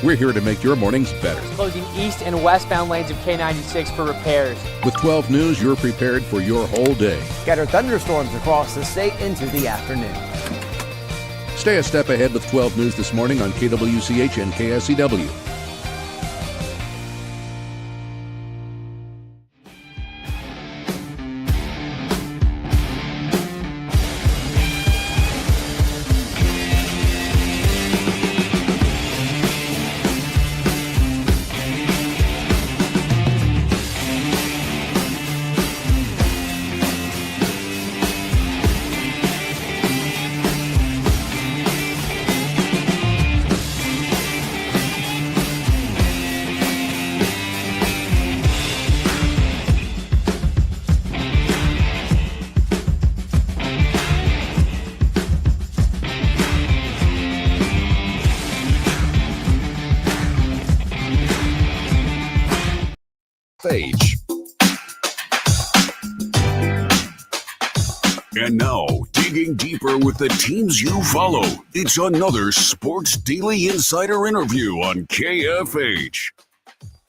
We're here to make your mornings better. Closing east and westbound lanes of K96 for repairs. With 12 News, you're prepared for your whole day. Scattered thunderstorms across the state into the afternoon. Stay a step ahead with 12 News this morning on KWCH and KSCW. Salvage. And now, digging deeper with the teams you follow, it's another Sports Daily Insider interview on KFH.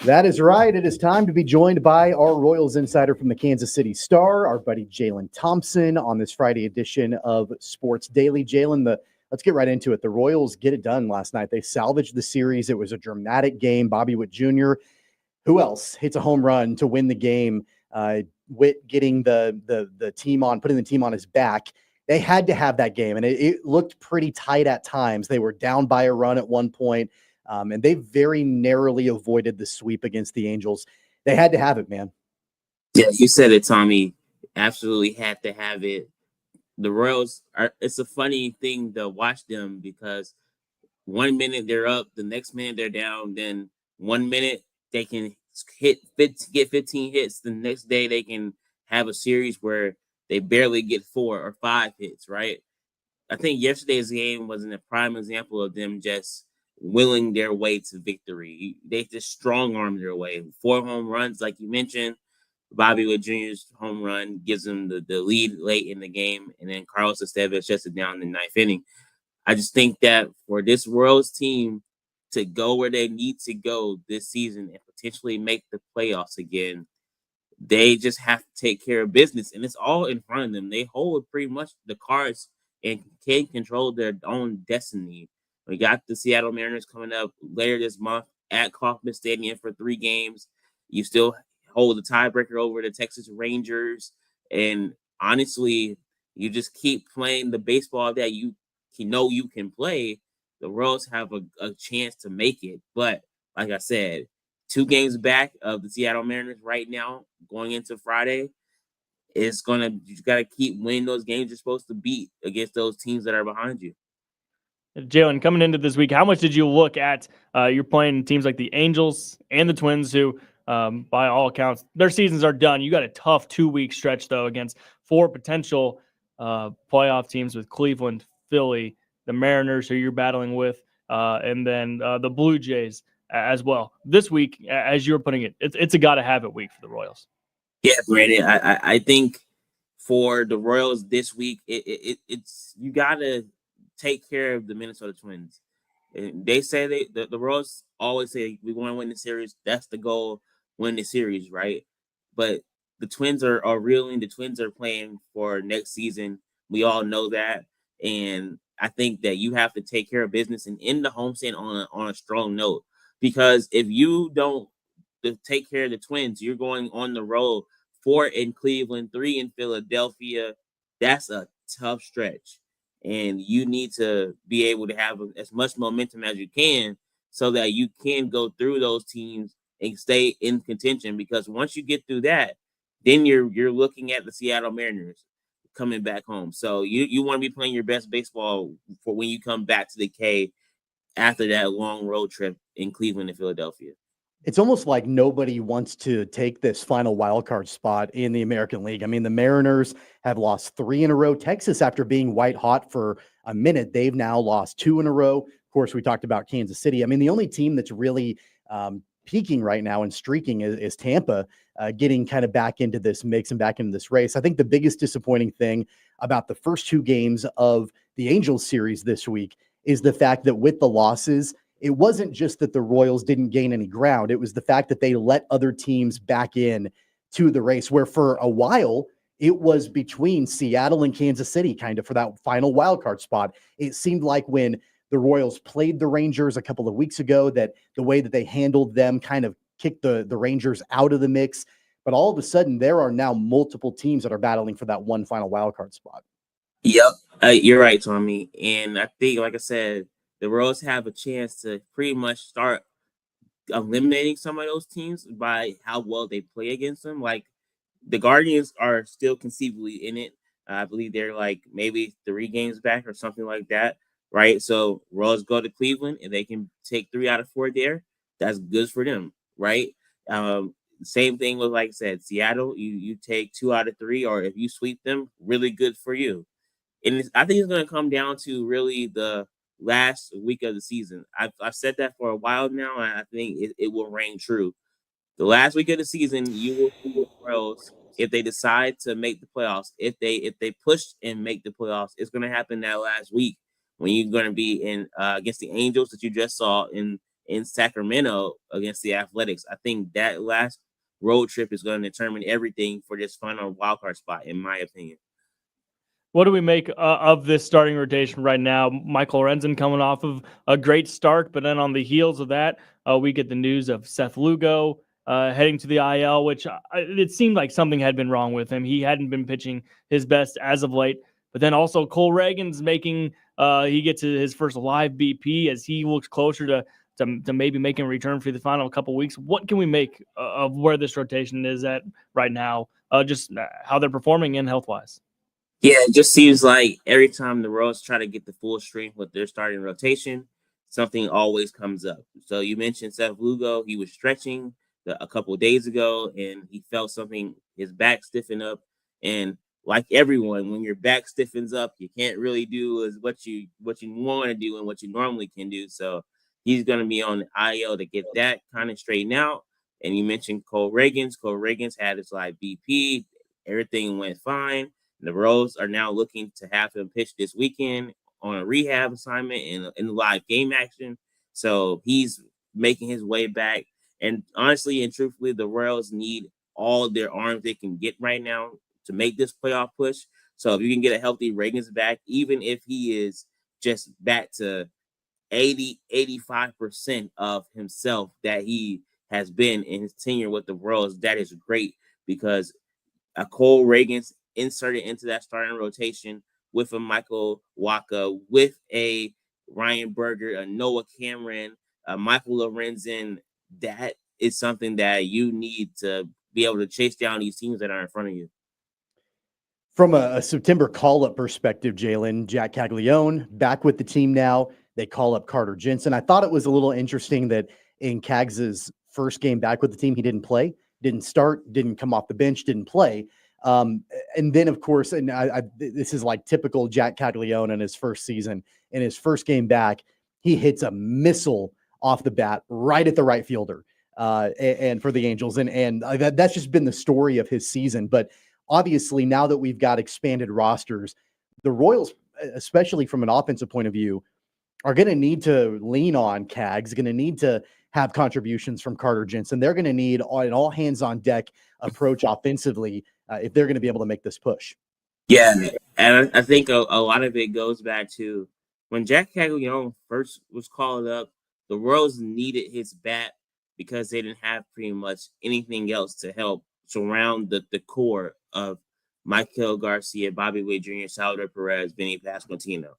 That is right. It is time to be joined by our Royals insider from the Kansas City Star, our buddy Jalen Thompson, on this Friday edition of Sports Daily. Jalen, let's get right into it. The Royals get it done last night. They salvaged the series. It was a dramatic game. Bobby Witt Jr., who else hits a home run to win the game? Witt getting the team on, putting the team on his back. They had to have that game, and it looked pretty tight at times. They were down by a run at one point. And they very narrowly avoided the sweep against the Angels. They had to have it, man. Yeah, you said it, Tommy. Absolutely had to have it. The Royals it's a funny thing to watch them because 1 minute they're up, the next minute they're down. Then 1 minute they can get 15 hits. The next day they can have a series where they barely get 4 or 5 hits, right? I think yesterday's game was a prime example of them just willing their way to victory. They just strong armed their way. 4 home runs, like you mentioned. Bobby Witt Jr.'s home run gives them the lead late in the game, and then Carlos Estevez shuts it down in the 9th inning. I just think that for this Royals team to go where they need to go this season and potentially make the playoffs again, they just have to take care of business, and it's all in front of them. They hold pretty much the cards and can control their own destiny. We got the Seattle Mariners coming up later this month at Kauffman Stadium for 3 games. You still hold the tiebreaker over the Texas Rangers, and honestly, you just keep playing the baseball that you know you can play. The Royals have a chance to make it, but like I said, 2 games back of the Seattle Mariners right now, going into Friday. You got to keep winning those games you're supposed to beat against those teams that are behind you. Jalen, coming into this week, how much did you look at you're playing teams like the Angels and the Twins, who, by all accounts, their seasons are done. You got a tough 2-week stretch, though, against 4 potential playoff teams with Cleveland, Philly, the Mariners, who you're battling with, and then the Blue Jays as well. This week, as you were putting it, it's a got-to-have-it week for the Royals. Yeah, Brandon, I think for the Royals this week, it's you got to take care of the Minnesota Twins. And they say the Royals always say we want to win the series. That's the goal, win the series, right? But the Twins are reeling. The Twins are playing for next season. We all know that, and I think that you have to take care of business and end the homestand on a strong note. Because if you don't take care of the Twins, you're going on the road, 4 in Cleveland, 3 in Philadelphia. That's a tough stretch. And you need to be able to have as much momentum as you can so that you can go through those teams and stay in contention. Because once you get through that, then you're looking at the Seattle Mariners coming back home. So you want to be playing your best baseball for when you come back to the K after that long road trip in Cleveland and Philadelphia. It's almost like nobody wants to take this final wild card spot in the American League. I mean, the Mariners have lost 3 in a row. Texas, after being white hot for a minute, they've now lost 2 in a row. Of course, we talked about Kansas City. I mean, the only team that's really peaking right now and streaking is Tampa, getting kind of back into this mix and back into this race. I think the biggest disappointing thing about the first 2 games of the Angels series this week is the fact that with the losses, it wasn't just that the Royals didn't gain any ground. It was the fact that they let other teams back in to the race, where for a while it was between Seattle and Kansas City kind of for that final wild card spot. It seemed like when the Royals played the Rangers a couple of weeks ago, that the way that they handled them kind of kicked the Rangers out of the mix. But all of a sudden, there are now multiple teams that are battling for that one final wild card spot. Yep, you're right, Tommy. And I think, like I said, the Royals have a chance to pretty much start eliminating some of those teams by how well they play against them. Like the Guardians are still conceivably in it. I believe they're like maybe 3 games back or something like that, right? So Royals go to Cleveland and they can take 3 out of 4 there. That's good for them, right? Same thing with, like I said, Seattle. You take 2 out of 3, or if you sweep them, really good for you. And I think it's going to come down to really the last week of the season. I've said that for a while now, and I think it will reign true. The last week of the season, you will see the Royals, if they decide to make the playoffs, if they push and make the playoffs, it's going to happen that last week when you're going to be in against the Angels that you just saw in in Sacramento against the Athletics. I think that last road trip is going to determine everything for this final wildcard spot, in my opinion. What do we make of this starting rotation right now? Michael Renzen coming off of a great start, but then on the heels of that, we get the news of Seth Lugo heading to the IL, which it seemed like something had been wrong with him. He hadn't been pitching his best as of late. But then also Cole Reagan's making he gets his first live BP as he looks closer to maybe making a return for the final couple weeks. What can we make of where this rotation is at right now? Just how they're performing and health-wise. Yeah, it just seems like every time the Royals try to get the full strength with their starting rotation, something always comes up. So you mentioned Seth Lugo. He was stretching a couple of days ago, and he felt something, his back stiffen up. And like everyone, when your back stiffens up, you can't really do what you want to do and what you normally can do. So he's going to be on the IL to get that kind of straightened out. And you mentioned Cole Reagans. Cole Reagans had his live BP. Everything went fine. The Royals are now looking to have him pitch this weekend on a rehab assignment in live game action. So he's making his way back. And honestly and truthfully, the Royals need all their arms they can get right now to make this playoff push. So if you can get a healthy Reagans back, even if he is just back to 85% of himself that he has been in his tenure with the Royals, that is great, because a Cole Reagans inserted into that starting rotation with a Michael Wacha, with a Ryan Berger, a Noah Cameron, a Michael Lorenzen, that is something that you need to be able to chase down these teams that are in front of you. From a September call-up perspective, Jalen, Jack Caglione back with the team now. They call up Carter Jensen. I thought it was a little interesting that in Cags' first game back with the team, he didn't play, didn't start, didn't come off the bench, didn't play. And then, of course, and this is like typical Jack Caglione in his first season. In his first game back, he hits a missile off the bat right at the right fielder and for the Angels. And that's just been the story of his season. But obviously, now that we've got expanded rosters, the Royals, especially from an offensive point of view, are going to need to lean on Cags, going to need to have contributions from Carter Jensen. They're going to need an all hands on deck approach offensively if they're going to be able to make this push. Yeah, and I think a lot of it goes back to when Jack Caglione first was called up, the Royals needed his bat because they didn't have pretty much anything else to help surround the core of Michael Garcia, Bobby Witt Jr., Salvador Perez, Vinny Pasquantino.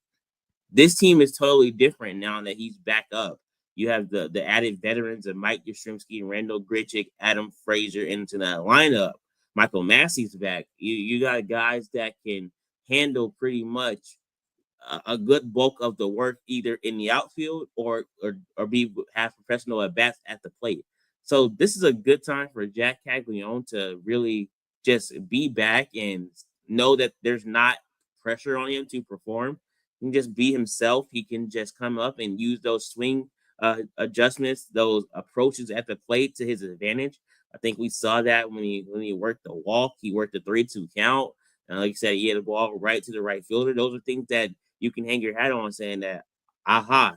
This team is totally different now that he's back up. You have the added veterans of Mike Yastrzemski, Randall Grichuk, Adam Frazier into that lineup. Michael Massey's back. You got guys that can handle pretty much a good bulk of the work either in the outfield or have professional at bats at the plate. So this is a good time for Jack Caglione to really just be back and know that there's not pressure on him to perform. He can just be himself. He can just come up and use those swing adjustments, those approaches at the plate to his advantage. I think we saw that when he worked the walk, he worked the 3-2 count. And like you said, he had the ball right to the right fielder. Those are things that you can hang your hat on, saying that, I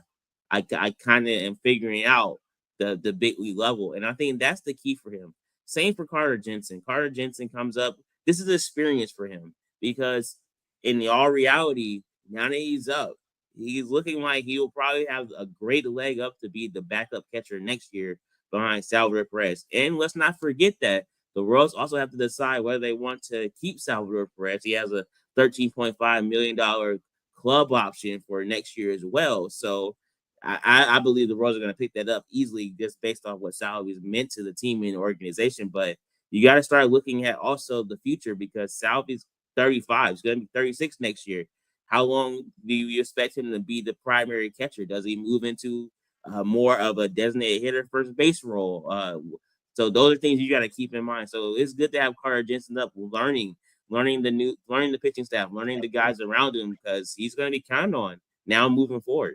kind of am figuring out the big league level. And I think that's the key for him. Same for Carter Jensen. Carter Jensen comes up. This is experience for him because in all reality, now that he's up, he's looking like he will probably have a great leg up to be the backup catcher next year behind Salvador Perez. And let's not forget that the Royals also have to decide whether they want to keep Salvador Perez. He has a $13.5 million club option for next year as well. So I believe the Royals are going to pick that up easily just based off what Salvi is meant to the team and the organization. But you got to start looking at also the future because Salvi's 35. He's going to be 36 next year. How long do you expect him to be the primary catcher? Does he move into more of a designated hitter first base role? So those are things you got to keep in mind. So it's good to have Carter Jensen up learning the pitching staff, learning the guys around him because he's going to be counted on now moving forward.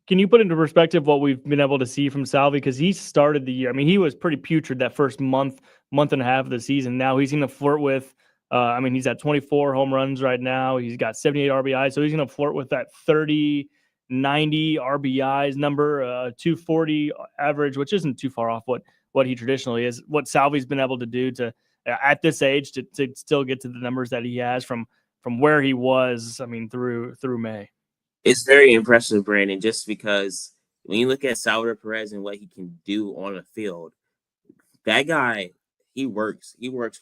Can you put into perspective what we've been able to see from Salvi? Because he started the year. I mean, he was pretty putrid that first month and a half of the season. Now he's going to flirt with, he's at 24 home runs right now. He's got 78 RBI. So he's going to flirt with that 30 90 RBIs number, 240 average, which isn't too far off what he traditionally is. What Salvy's been able to do to at this age to still get to the numbers that he has from where he was, I mean, through May. It's very impressive, Brandon, just because when you look at Salvador Perez and what he can do on the field, that guy, he works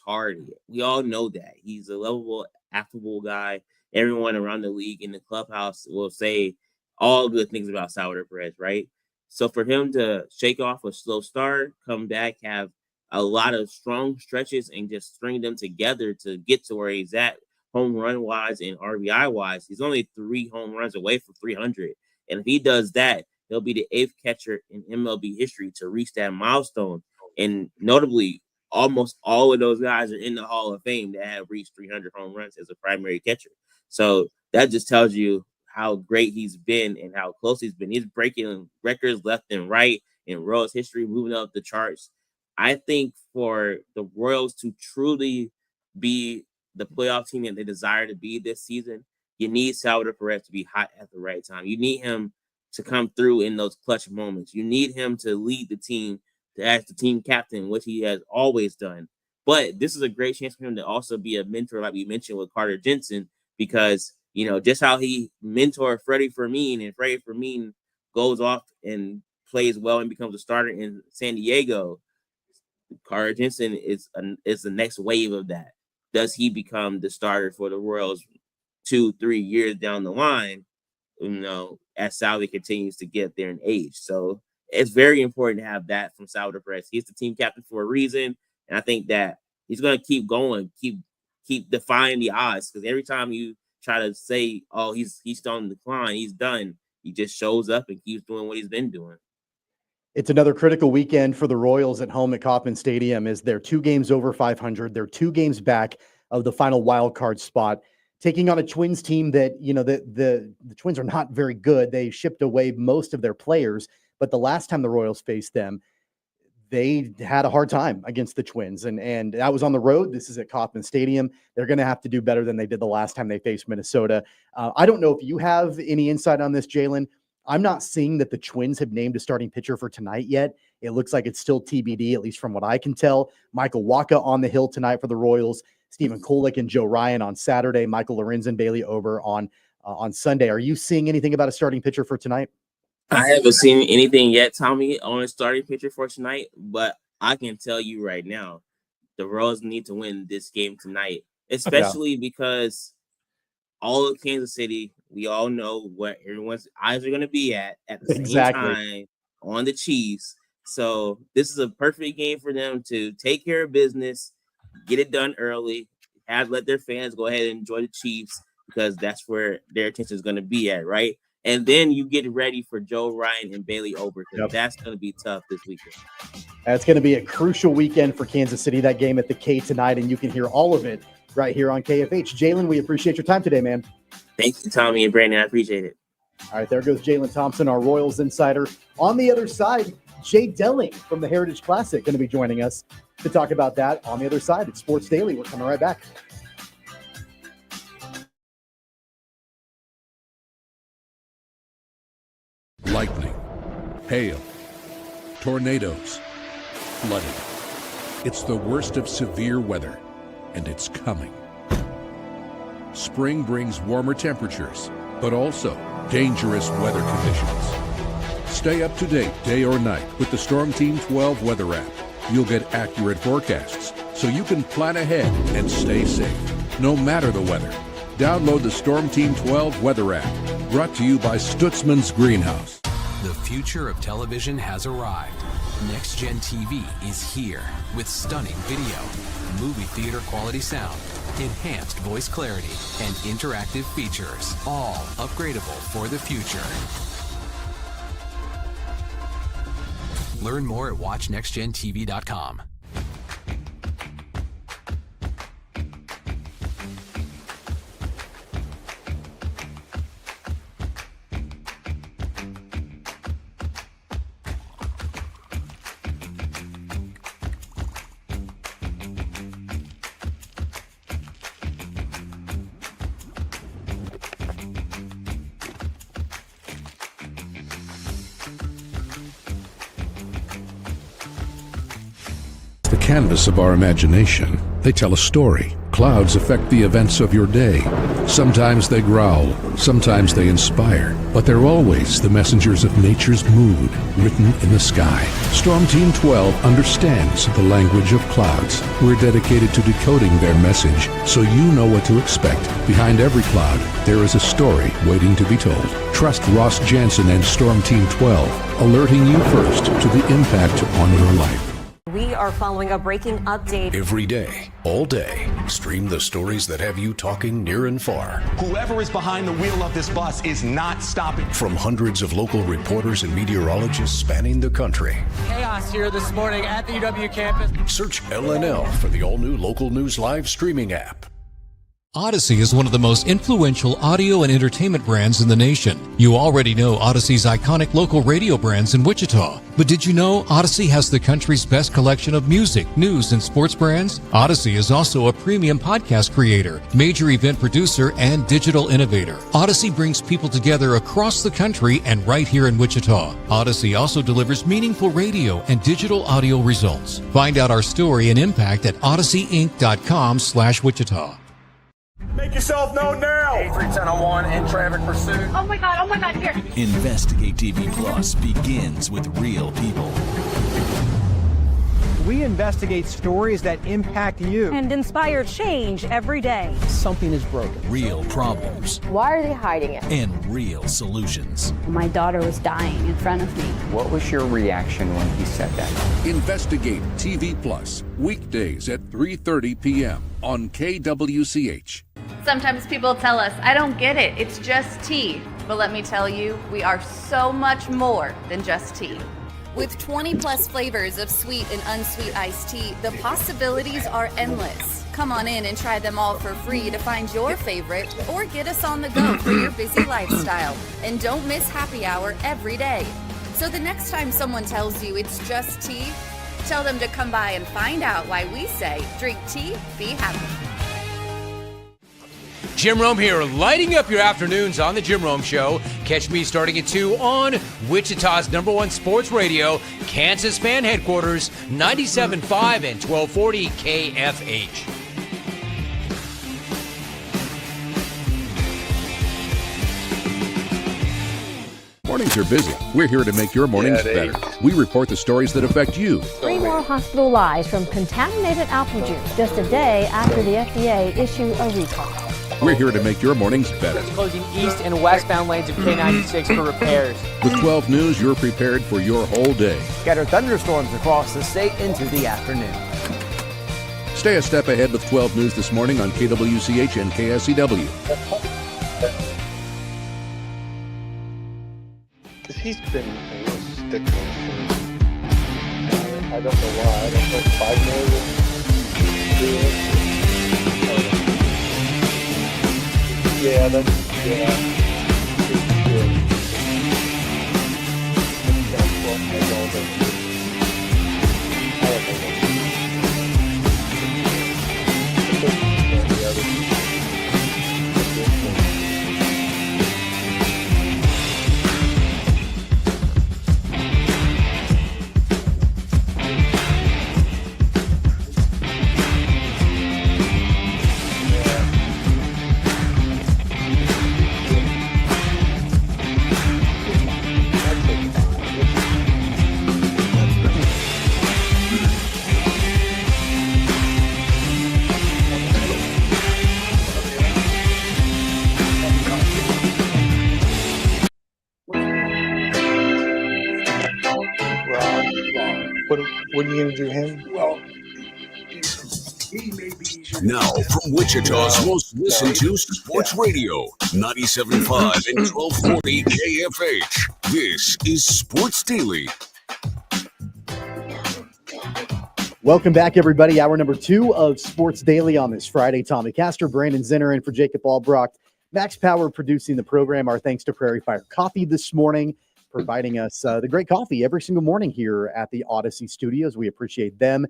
hard. We all know that. He's a lovable, affable guy. Everyone around the league in the clubhouse will say all good things about Salvador Perez, right? So for him to shake off a slow start, come back, have a lot of strong stretches, and just string them together to get to where he's at, home run wise and RBI wise, he's only 3 home runs away from 300. And if he does that, he'll be the 8th catcher in MLB history to reach that milestone. And notably, almost all of those guys are in the Hall of Fame that have reached 300 home runs as a primary catcher. So that just tells you how great he's been and how close he's been. He's breaking records left and right in Royals history, moving up the charts. I think for the Royals to truly be the playoff team that they desire to be this season, you need Salvador Perez to be hot at the right time. You need him to come through in those clutch moments. You need him to lead the team, to as the team captain, which he has always done. But this is a great chance for him to also be a mentor, like we mentioned with Carter Jensen, because, you know, just how he mentored Freddie Fermin, and Freddie Fermin goes off and plays well and becomes a starter in San Diego. Carter Jensen is the next wave of that. Does he become the starter for the Royals 2-3 years down the line, you know, as Salvi continues to get there in age? So it's very important to have that from Salvador Perez. He's the team captain for a reason, and I think that he's going to keep going, keep defying the odds, because every time you try to say, oh, he's on the decline, he's done, he just shows up and keeps doing what he's been doing. It's another critical weekend for the Royals at home at Kauffman Stadium, as they're 2 games over 500. They're 2 games back of the final wild card spot, taking on a Twins team that, you know, the Twins are not very good. They shipped away most of their players, but the last time the Royals faced them, they had a hard time against the Twins, and that was on the road. This is at Kauffman Stadium. They're going to have to do better than they did the last time they faced Minnesota. I don't know if you have any insight on this, Jalen. I'm not seeing that the Twins have named a starting pitcher for tonight yet. It looks like it's still TBD, at least from what I can tell. Michael Wacha on the hill tonight for the Royals, Stephen Kolek and Joe Ryan on Saturday, Michael Lorenzen, Bailey Ober on Sunday. Are you seeing anything about a starting pitcher for tonight? I haven't seen anything yet, Tommy, on a starting pitcher for tonight, but I can tell you right now, the Royals need to win this game tonight, especially because all of Kansas City, we all know where everyone's eyes are going to be at the same time on the Chiefs. So this is a perfect game for them to take care of business, get it done early, let their fans go ahead and enjoy the Chiefs, because that's where their attention is going to be at, right? And then you get ready for Joe Ryan and Bailey Ober, because that's going to be tough this weekend. It's going to be a crucial weekend for Kansas City, that game at the K tonight, and you can hear all of it right here on KFH. Jalen, we appreciate your time today, man. Thank you, Tommy and Brandon. I appreciate it. All right, there goes Jalen Thompson, our Royals insider. On the other side, Jay Delling from the Heritage Classic going to be joining us to talk about that on the other side. It's Sports Daily. We're coming right back. Lightning, hail, tornadoes, flooding. It's the worst of severe weather, and it's coming. Spring brings warmer temperatures, but also dangerous weather conditions. Stay up to date day or night with the Storm Team 12 weather app. You'll get accurate forecasts, so you can plan ahead and stay safe, no matter the weather. Download the Storm Team 12 weather app, brought to you by Stutzman's Greenhouse. The future of television has arrived. Next Gen TV is here with stunning video, movie theater quality sound, enhanced voice clarity, and interactive features, all upgradable for the future. Learn more at watchnextgentv.com. The canvas of our imagination. They tell a story. Clouds affect the events of your day. Sometimes they growl, sometimes they inspire, but they're always the messengers of nature's mood, written in the sky. Storm Team 12 understands the language of clouds. We're dedicated to decoding their message so you know what to expect. Behind every cloud, there is a story waiting to be told. Trust Ross Jansen and Storm Team 12, alerting you first to the impact on your life. We are following a breaking update. Every day, all day, stream the stories that have you talking near and far. Whoever is behind the wheel of this bus is not stopping. From hundreds of local reporters and meteorologists spanning the country. Chaos here this morning at the UW campus. Search LNL for the all-new Local News Live streaming app. Odyssey is one of the most influential audio and entertainment brands in the nation. You already know Odyssey's iconic local radio brands in Wichita. But did you know Odyssey has the country's best collection of music, news, and sports brands? Odyssey is also a premium podcast creator, major event producer, and digital innovator. Odyssey brings people together across the country and right here in Wichita. Odyssey also delivers meaningful radio and digital audio results. Find out our story and impact at odysseyinc.com/Wichita. Make yourself known now. 310-01 in traffic pursuit. Oh my God, here. Investigate TV Plus begins with real people. We investigate stories that impact you. And inspire change every day. Something is broken. Real problems. Why are they hiding it? And real solutions. My daughter was dying in front of me. What was your reaction when he said that? Investigate TV Plus, weekdays at 3:30 p.m. on KWCH. Sometimes people tell us, I don't get it, it's just tea. But let me tell you, we are so much more than just tea. With 20 plus flavors of sweet and unsweet iced tea, the possibilities are endless. Come on in and try them all for free to find your favorite or get us on the go for your busy lifestyle. And don't miss happy hour every day. So the next time someone tells you it's just tea, tell them to come by and find out why we say, drink tea, be happy. Jim Rome here, lighting up your afternoons on The Jim Rome Show. Catch me starting at 2 on Wichita's #1 sports radio, Kansas Fan Headquarters, 97.5 and 1240 KFH. Mornings are busy. We're here to make your mornings better. We report the stories that affect you. 3 more hospital lies from contaminated apple juice just a day after the FDA issued a recall. We're here to make your mornings better. Closing east and westbound lanes of K96 for repairs. With 12 News, you're prepared for your whole day. Scattered thunderstorms across the state into the afternoon. Stay a step ahead with 12 News this morning on KWCH and KSCW. Because he's been a real stickler. I don't know why. I don't know, 5 million. Yeah, that's, yeah. What are you going to do him? Well, now from Wichita's most listened to sports radio, 97.5 and 1240 KFH. This is Sports Daily. Welcome back, everybody. Hour number 2 of Sports Daily on this Friday. Tommy Castor, Brandon Zinner, and for Jacob Albrocht. Max Power producing the program. Our thanks to Prairie Fire Coffee this morning, providing us the great coffee every single morning here at the Odyssey Studios. We appreciate them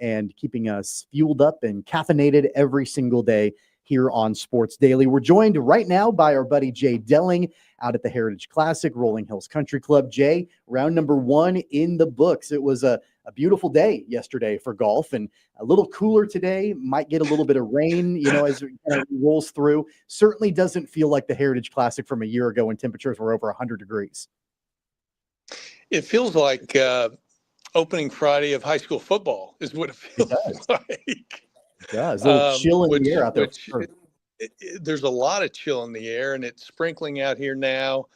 and keeping us fueled up and caffeinated every single day here on Sports Daily. We're joined right now by our buddy Jay Delling out at the Heritage Classic, Rolling Hills Country Club. Jay, round number 1 in the books. It was a a beautiful day yesterday for golf, and a little cooler today. Might get a little bit of rain, as it kind of rolls through. Certainly doesn't feel like the Heritage Classic from a year ago when temperatures were over 100 degrees. It feels like opening Friday of high school football is what it feels like. It does. A little chill in the air out there. There's a lot of chill in the air, and it's sprinkling out here now.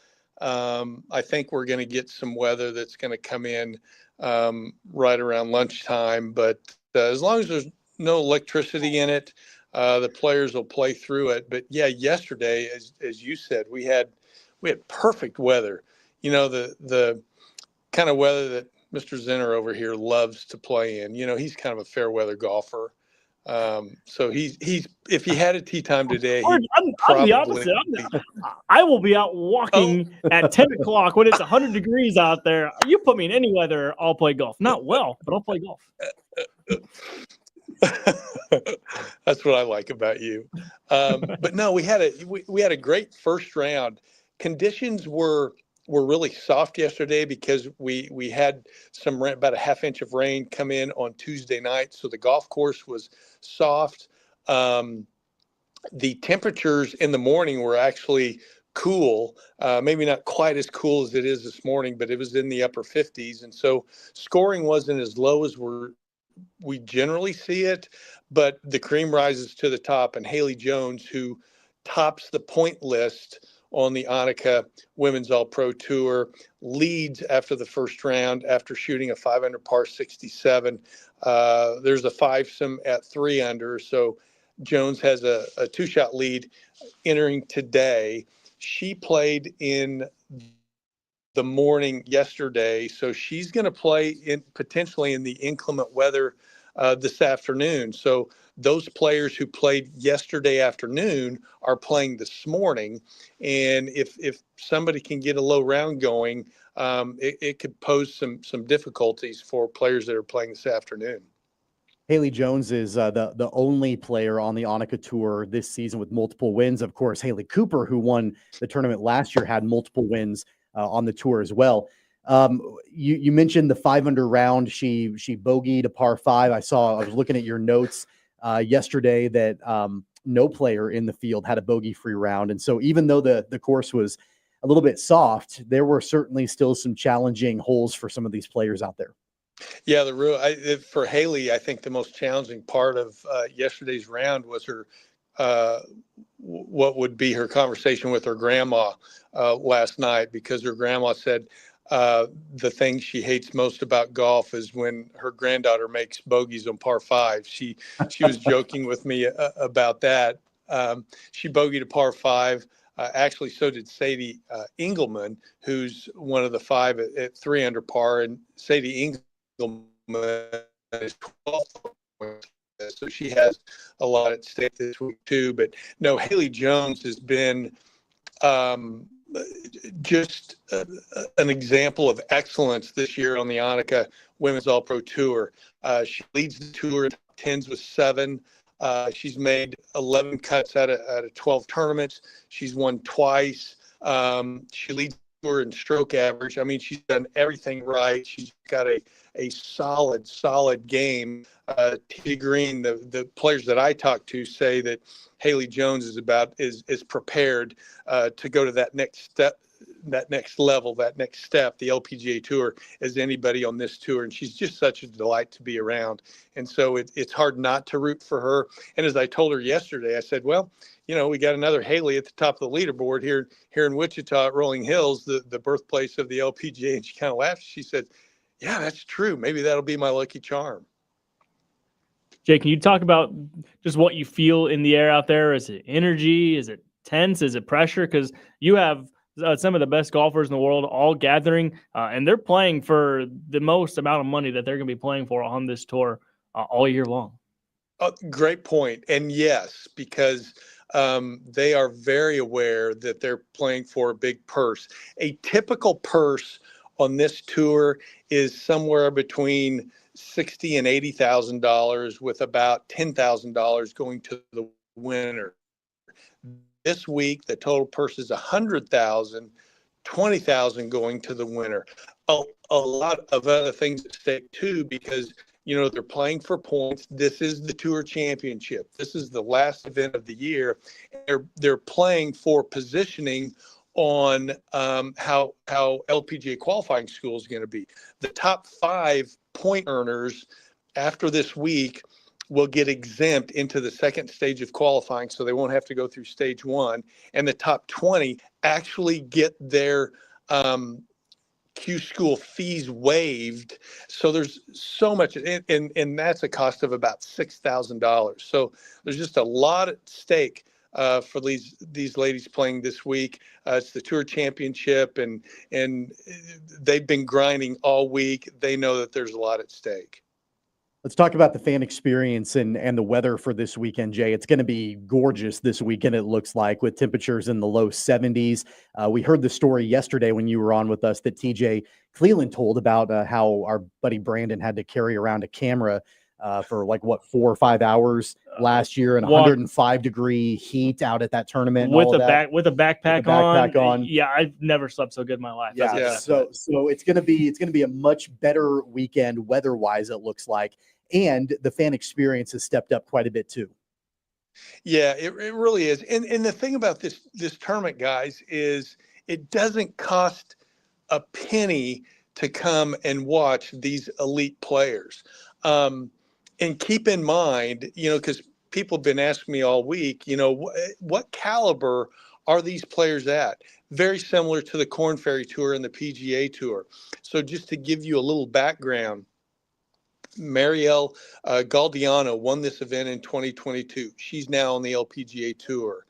I think we're going to get some weather that's going to come in right around lunchtime. But as long as there's no electricity in it, the players will play through it. But yeah, yesterday, as you said, we had perfect weather. The kind of weather that Mr. Zinner over here loves to play in. He's kind of a fair weather golfer. So he's if he had a tee time today, I'm the opposite. I will be out walking at 10 o'clock when it's 100 degrees out there. You put me in any weather, I'll play golf. Not well, but I'll play golf. That's what I like about you. But no, we had a great first round. Conditions were really soft yesterday because we had about a half inch of rain come in on Tuesday night. So the golf course was soft. The temperatures in the morning were actually cool, maybe not quite as cool as it is this morning, but it was in the upper 50s. And so scoring wasn't as low as we generally see it, but the cream rises to the top, and Haley Jones, who tops the point list on the Annika Women's All-Pro Tour, leads after the first round after shooting a 5-under par 67. There's a fivesome at 3-under, so Jones has a two-shot lead entering today. She played in the morning yesterday, so she's going to play potentially in the inclement weather this afternoon. So those players who played yesterday afternoon are playing this morning, and if somebody can get a low round going, it could pose some difficulties for players that are playing this afternoon. Haley Jones is the only player on the Annika Tour this season with multiple wins. Of course, Haley Cooper, who won the tournament last year, had multiple wins on the tour as well. You mentioned the 5-under round. She bogeyed a par 5. I was looking at your notes yesterday that no player in the field had a bogey-free round. And so even though the course was a little bit soft, there were certainly still some challenging holes for some of these players out there. Yeah, for Haley, I think the most challenging part of yesterday's round was her what would be her conversation with her grandma last night, because her grandma said the thing she hates most about golf is when her granddaughter makes bogeys on par 5. She was joking with me about that. She bogeyed a par 5. Actually, so did Sadie Engelman, who's one of the 5 at 3-under par, and Sadie Engelman is 12th. So she has a lot at stake this week too. But no, Haley Jones has been just an example of excellence this year on the Annika Women's All-Pro Tour. She leads the tour in top 10s with 7. She's made 11 cuts out of 12 tournaments. She's won twice. She leads the tour in stroke average. I mean, she's done everything right. She's got a solid game. T. Green, the players that I talk to say that Haley Jones is prepared to go to that next step, that next level, that next step, the LPGA Tour, as anybody on this tour. And she's just such a delight to be around. And so it's hard not to root for her. And as I told her yesterday, I said, well, we got another Haley at the top of the leaderboard here in Wichita at Rolling Hills, the birthplace of the LPGA. And she kind of laughed. She said, yeah, that's true. Maybe that'll be my lucky charm. Jay, can you talk about just what you feel in the air out there? Is it energy? Is it tense? Is it pressure? Because you have some of the best golfers in the world all gathering, and they're playing for the most amount of money that they're going to be playing for on this tour all year long. Great point. And yes, because they are very aware that they're playing for a big purse. A typical purse on this tour is somewhere between $60,000 and $80,000, with about $10,000 going to the winner. This week, the total purse is $100,000 $20,000 going to the winner. A lot of other things at stake too, because they're playing for points. This is the Tour Championship. This is the last event of the year. They're playing for positioning on how LPGA qualifying school is going to be. The top 5 point earners after this week will get exempt into the second stage of qualifying, so they won't have to go through stage 1. And the top 20 actually get their Q school fees waived. So there's so much, and that's a cost of about $6,000. So there's just a lot at stake for these ladies playing this week. It's the Tour Championship, and they've been grinding all week. They know that there's a lot at stake. Let's talk about the fan experience and the weather for this weekend, Jay. It's going to be gorgeous this weekend, it looks like, with temperatures in the low 70s. We heard the story yesterday when you were on with us that TJ Cleland told about how our buddy Brandon had to carry around a camera for 4 or 5 hours last year in 105-degree heat out at that tournament. With a backpack on. Yeah, I've never slept so good in my life. Yeah. So it's gonna be a much better weekend weather-wise, it looks like. And the fan experience has stepped up quite a bit too. Yeah, it really is. And the thing about this tournament, guys, is it doesn't cost a penny to come and watch these elite players. And keep in mind, because people have been asking me all week, what caliber are these players at? Very similar to the Korn Ferry Tour and the PGA Tour. So just to give you a little background, Marielle Galdiano won this event in 2022. She's now on the LPGA Tour.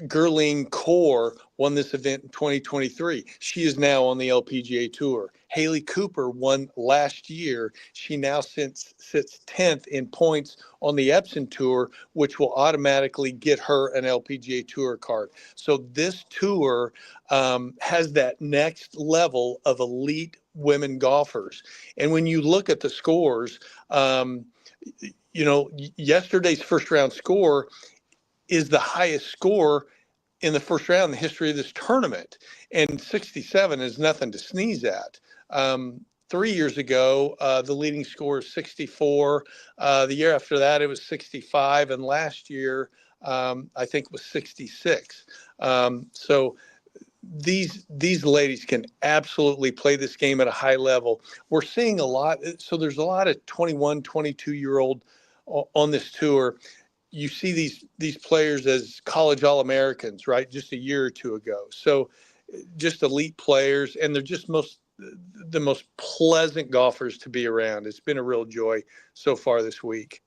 Gerline Kaur won this event in 2023. She is now on the LPGA Tour. Haley Cooper won last year. She now sits 10th in points on the Epson Tour, which will automatically get her an LPGA Tour card. So this tour has that next level of elite women golfers. And when you look at the scores, yesterday's first round score is the highest score in the first round in the history of this tournament. And 67 is nothing to sneeze at. 3 years ago, the leading score is 64. The year after that, it was 65. And last year, I think, was 66. So these ladies can absolutely play this game at a high level. We're seeing a lot. So there's a lot of 21, 22-year-old on this tour. You see these players as college All-Americans, right? Just a year or two ago. So just elite players, and they're just the most pleasant golfers to be around. It's been a real joy so far this week.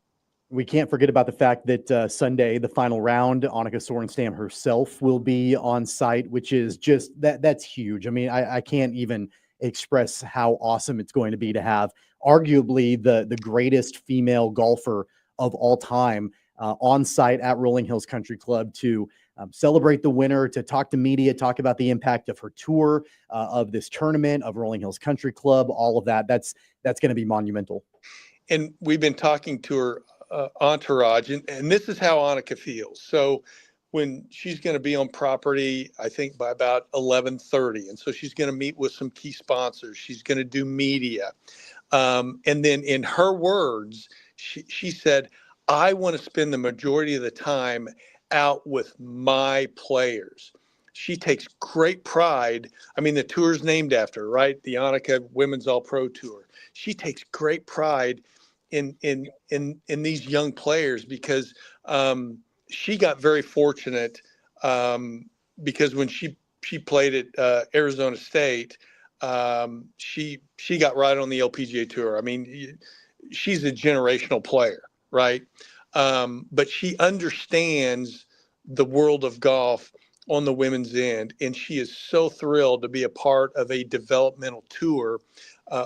We can't forget about the fact that Sunday, the final round, Annika Sorenstam herself will be on site, which is just that's huge. I mean, I can't even express how awesome it's going to be to have arguably the greatest female golfer of all time on site at Rolling Hills Country Club to celebrate the winner, to talk to media, talk about the impact of her tour, of this tournament, of Rolling Hills Country Club, all of that. That's going to be monumental. And we've been talking to her entourage, and this is how Annika feels. So when she's going to be on property, I think by about 11:30, and so she's going to meet with some key sponsors. She's going to do media, and then in her words, she said, I want to spend the majority of the time out with my players. She takes great pride. I mean, the tour's named after her, right? The Annika Women's All-Pro Tour. She takes great pride in these young players because she got very fortunate because when she played at Arizona State, she got right on the LPGA Tour. I mean, she's a generational player. Right. But she understands the world of golf on the women's end. And she is so thrilled to be a part of a developmental tour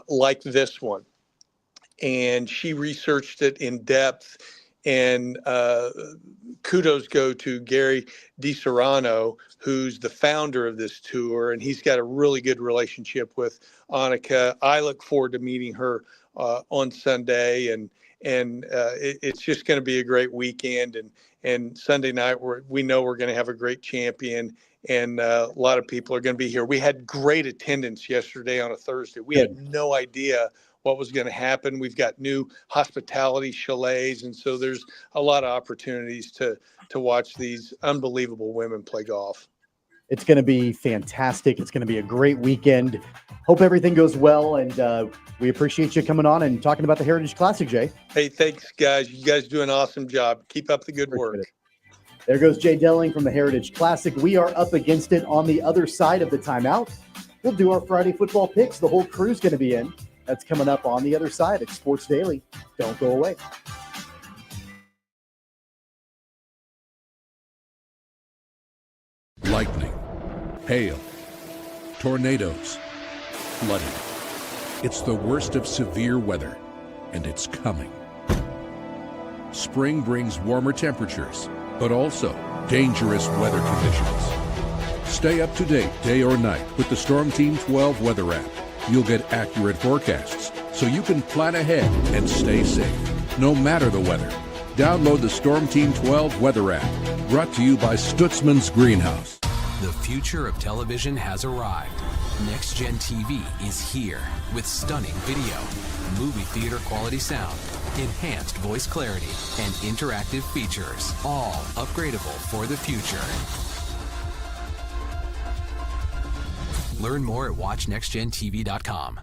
like this one. And she researched it in depth. And kudos go to Gary DiSerrano, who's the founder of this tour. And he's got a really good relationship with Annika. I look forward to meeting her on Sunday. it's just going to be a great weekend. And Sunday night, we know we're going to have a great champion, and a lot of people are going to be here. We had great attendance yesterday on a Thursday. We had no idea what was going to happen. We've got new hospitality chalets, and so there's a lot of opportunities to watch these unbelievable women play golf. It's going to be fantastic. It's going to be a great weekend. Hope everything goes well, and we appreciate you coming on and talking about the Heritage Classic, Jay. Hey, thanks, guys. You guys do an awesome job. Keep up the good work. There goes Jay Delling from the Heritage Classic. We are up against it on the other side of the timeout. We'll do our Friday football picks. The whole crew's going to be in. That's coming up on the other side. It's Sports Daily. Don't go away. Lightning, hail, tornadoes, flooding. It's the worst of severe weather, and it's coming. Spring brings warmer temperatures, but also dangerous weather conditions. Stay up to date day or night with the Storm Team 12 weather app. You'll get accurate forecasts, so you can plan ahead and stay safe, no matter the weather. Download the Storm Team 12 weather app, brought to you by Stutzman's Greenhouse. The future of television has arrived. Next Gen TV is here with stunning video, movie theater quality sound, enhanced voice clarity, and interactive features, all upgradable for the future. Learn more at watchnextgentv.com.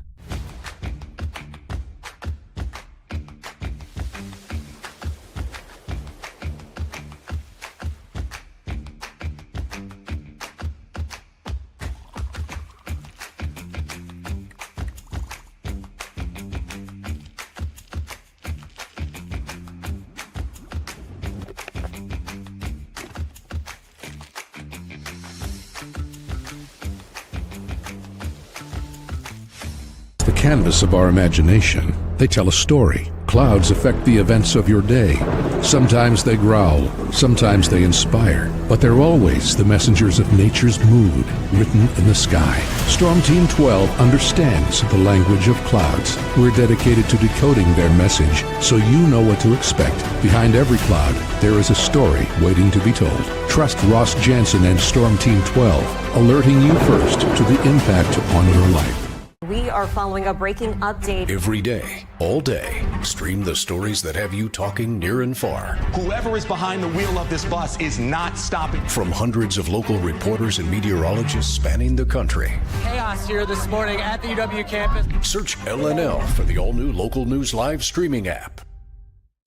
Canvas of our imagination. They tell a story. Clouds affect the events of your day. Sometimes they growl, sometimes they inspire, but they're always the messengers of nature's mood written in the sky. Storm Team 12 understands the language of clouds. We're dedicated to decoding their message so you know what to expect. Behind every cloud, there is a story waiting to be told. Trust Ross Jansen and Storm Team 12, alerting you first to the impact on your life. We are following a breaking update. Every day, all day, stream the stories that have you talking near and far. Whoever is behind the wheel of this bus is not stopping. From hundreds of local reporters and meteorologists spanning the country. Chaos here this morning at the UW campus. Search LNL for the all-new Local News Live streaming app.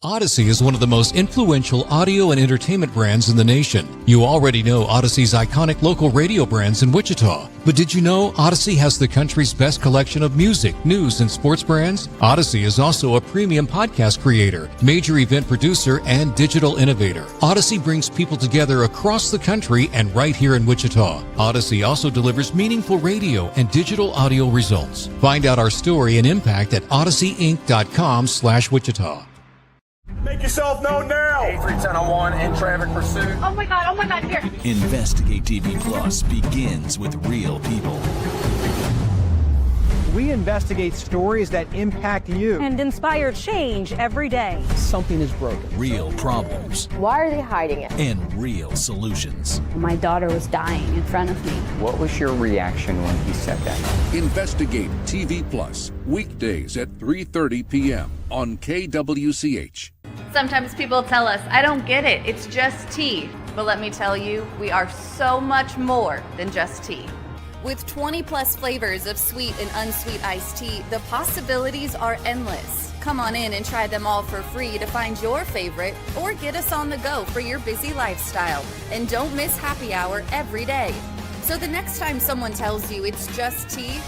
Odyssey is one of the most influential audio and entertainment brands in the nation. You already know Odyssey's iconic local radio brands in Wichita. But did you know Odyssey has the country's best collection of music, news, and sports brands? Odyssey is also a premium podcast creator, major event producer, and digital innovator. Odyssey brings people together across the country and right here in Wichita. Odyssey also delivers meaningful radio and digital audio results. Find out our story and impact at odysseyinc.com/Wichita. Make yourself known now. 310-01 in traffic pursuit. Oh my God, here. Investigate TV Plus begins with real people. We investigate stories that impact you. And inspire change every day. Something is broken. Real problems. Why are they hiding it? And real solutions. My daughter was dying in front of me. What was your reaction when he said that? Investigate TV Plus, weekdays at 3:30 p.m. on KWCH. Sometimes people tell us, I don't get it, it's just tea. But let me tell you, we are so much more than just tea. With 20 plus flavors of sweet and unsweet iced tea, the possibilities are endless. Come on in and try them all for free to find your favorite or get us on the go for your busy lifestyle. And don't miss happy hour every day. So the next time someone tells you it's just tea,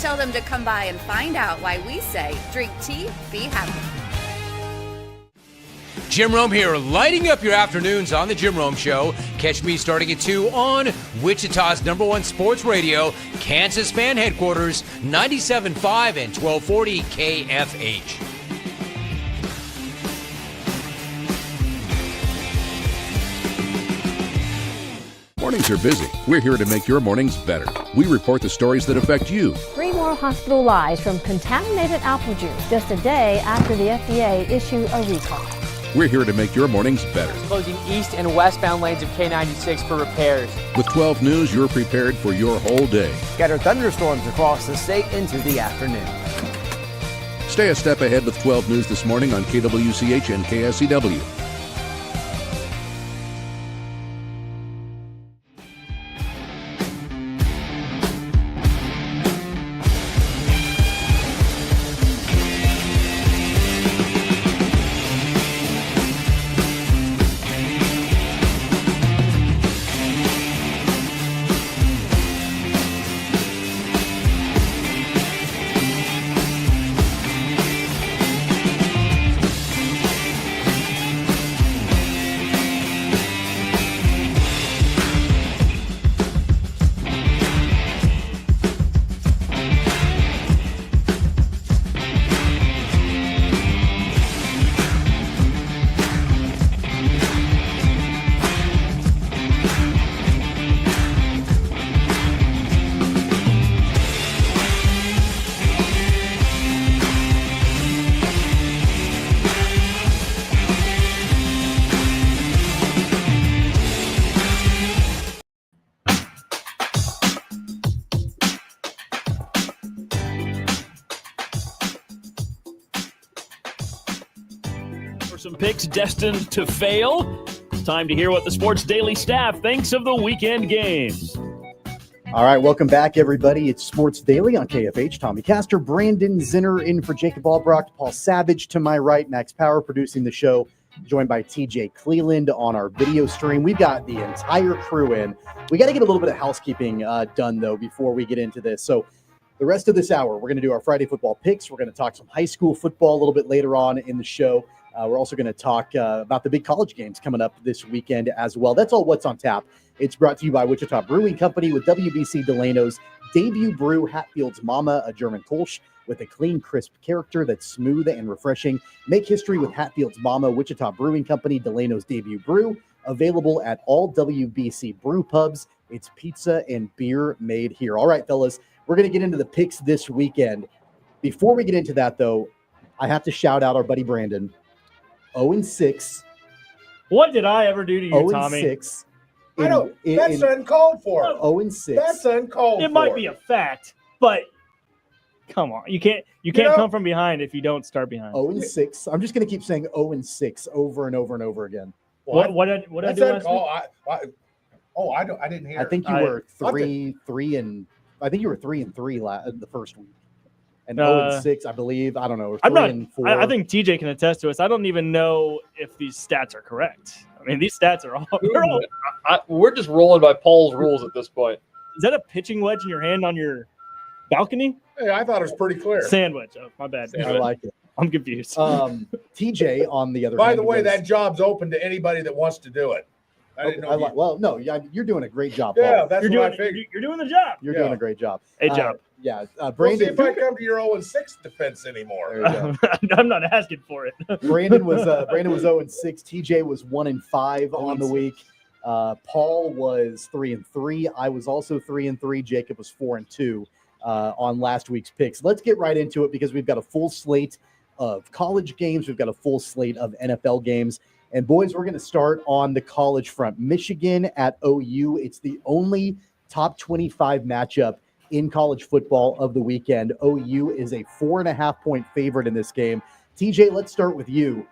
tell them to come by and find out why we say, drink tea, be happy. Jim Rome here, lighting up your afternoons on The Jim Rome Show. Catch me starting at 2 on Wichita's #1 sports radio, Kansas Fan Headquarters, 97.5 and 1240 KFH. Mornings are busy. We're here to make your mornings better. We report the stories that affect you. 3 more hospital lies from contaminated apple juice just a day after the FDA issued a recall. We're here to make your mornings better. Closing east and westbound lanes of K96 for repairs. With 12 News, you're prepared for your whole day. Scattered thunderstorms across the state into the afternoon. Stay a step ahead with 12 News this morning on KWCH and KSCW. Some picks destined to fail. It's time to hear what the Sports Daily staff thinks of the weekend games. All right, welcome back, everybody. It's Sports Daily on KFH. Tommy Castor, Brandon Zinner in for Jacob Albrocht, Paul Savage to my right, Max Power producing the show, joined by TJ Cleland on our video stream. We've got the entire crew in. We got to get a little bit of housekeeping done, though, before we get into this. So the rest of this hour, we're going to do our Friday football picks. We're going to talk some high school football a little bit later on in the show. We're also going to talk about the big college games coming up this weekend as well. That's all what's on tap. It's brought to you by Wichita Brewing Company with WBC Delano's debut brew, Hatfield's Mama, a German Kolsch with a clean, crisp character that's smooth and refreshing. Make history with Hatfield's Mama, Wichita Brewing Company, Delano's debut brew. Available at all WBC brew pubs. It's pizza and beer made here. All right, fellas, we're going to get into the picks this weekend. Before we get into that, though, I have to shout out our buddy Brandon. 0-6. What did I ever do to you, Tommy? 0-6. I know. That's uncalled for. 0-6. That's uncalled for. It might be a fact, but come on. You can't come from behind if you don't start behind. 0-6. I'm just going to keep saying 0-6 over and over and over again. What did I do last week? I didn't hear. I think you were 3 and I think you were 3-3 the first week. And 0-6, I believe. I don't know. 3-4. I think TJ can attest to us. I don't even know if these stats are correct. I mean, these stats are all. We're just rolling by Paul's rules at this point. Is that a pitching wedge in your hand on your balcony? Hey, I thought it was pretty clear. Sandwich. Oh, my bad. I like it. I'm confused. TJ, on the other By hand. the way, that job's open to anybody that wants to do it. I didn't know. Well, no, you're doing a great job. Yeah, Paul. that's what I figured. You're doing the job. You're doing a great job. Hey, job. Yeah, We'll Brandon. see if I come to your 0-6 defense anymore. I'm not asking for it. Brandon was 0-6. TJ was 1-5 on the week. Paul was 3-3. I was also 3-3. Jacob was 4-2 on last week's picks. Let's get right into it because we've got a full slate of college games. We've got a full slate of NFL games. And boys, we're going to start on the college front. Michigan at OU. It's the only top 25 matchup in college football of the weekend. OU is a 4.5-point favorite in this game. TJ, let's start with you.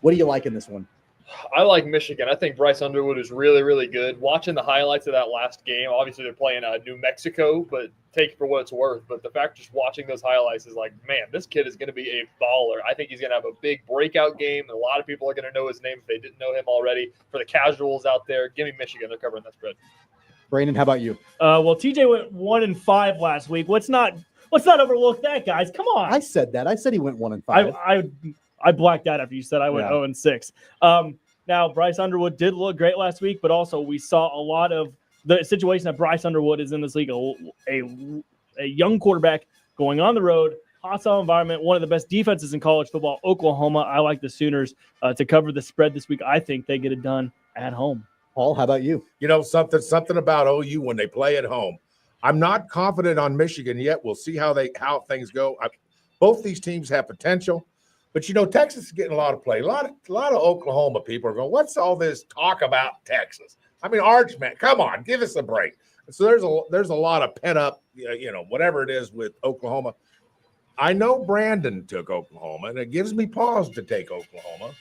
What do you like in this one? I like Michigan. I think Bryce Underwood is really, really good. Watching the highlights of that last game, obviously they're playing New Mexico, but take it for what it's worth. But the fact just watching those highlights is like, man, this kid is going to be a baller. I think he's going to have a big breakout game. And a lot of people are going to know his name if they didn't know him already. For the casuals out there, give me Michigan. They're covering that spread. Brandon, how about you? Well, TJ went 1-5 last week. Let's not overlook that, guys. Come on. I said that. I said he went 1-5. I blacked out after you said I went 0-6. Now, Bryce Underwood did look great last week, but also we saw a lot of the situation that Bryce Underwood is in this league, a young quarterback going on the road, hostile environment, one of the best defenses in college football, Oklahoma. I like the Sooners to cover the spread this week. I think they get it done at home. Paul, how about you? You know, something about OU when they play at home. I'm not confident on Michigan yet. We'll see how things go. Both these teams have potential, but you know, Texas is getting a lot of play. A lot of Oklahoma people are going, "What's all this talk about Texas?" I mean, Archman, come on, give us a break. So there's a lot of pent up, you know, whatever it is with Oklahoma. I know Brandon took Oklahoma, and it gives me pause to take Oklahoma.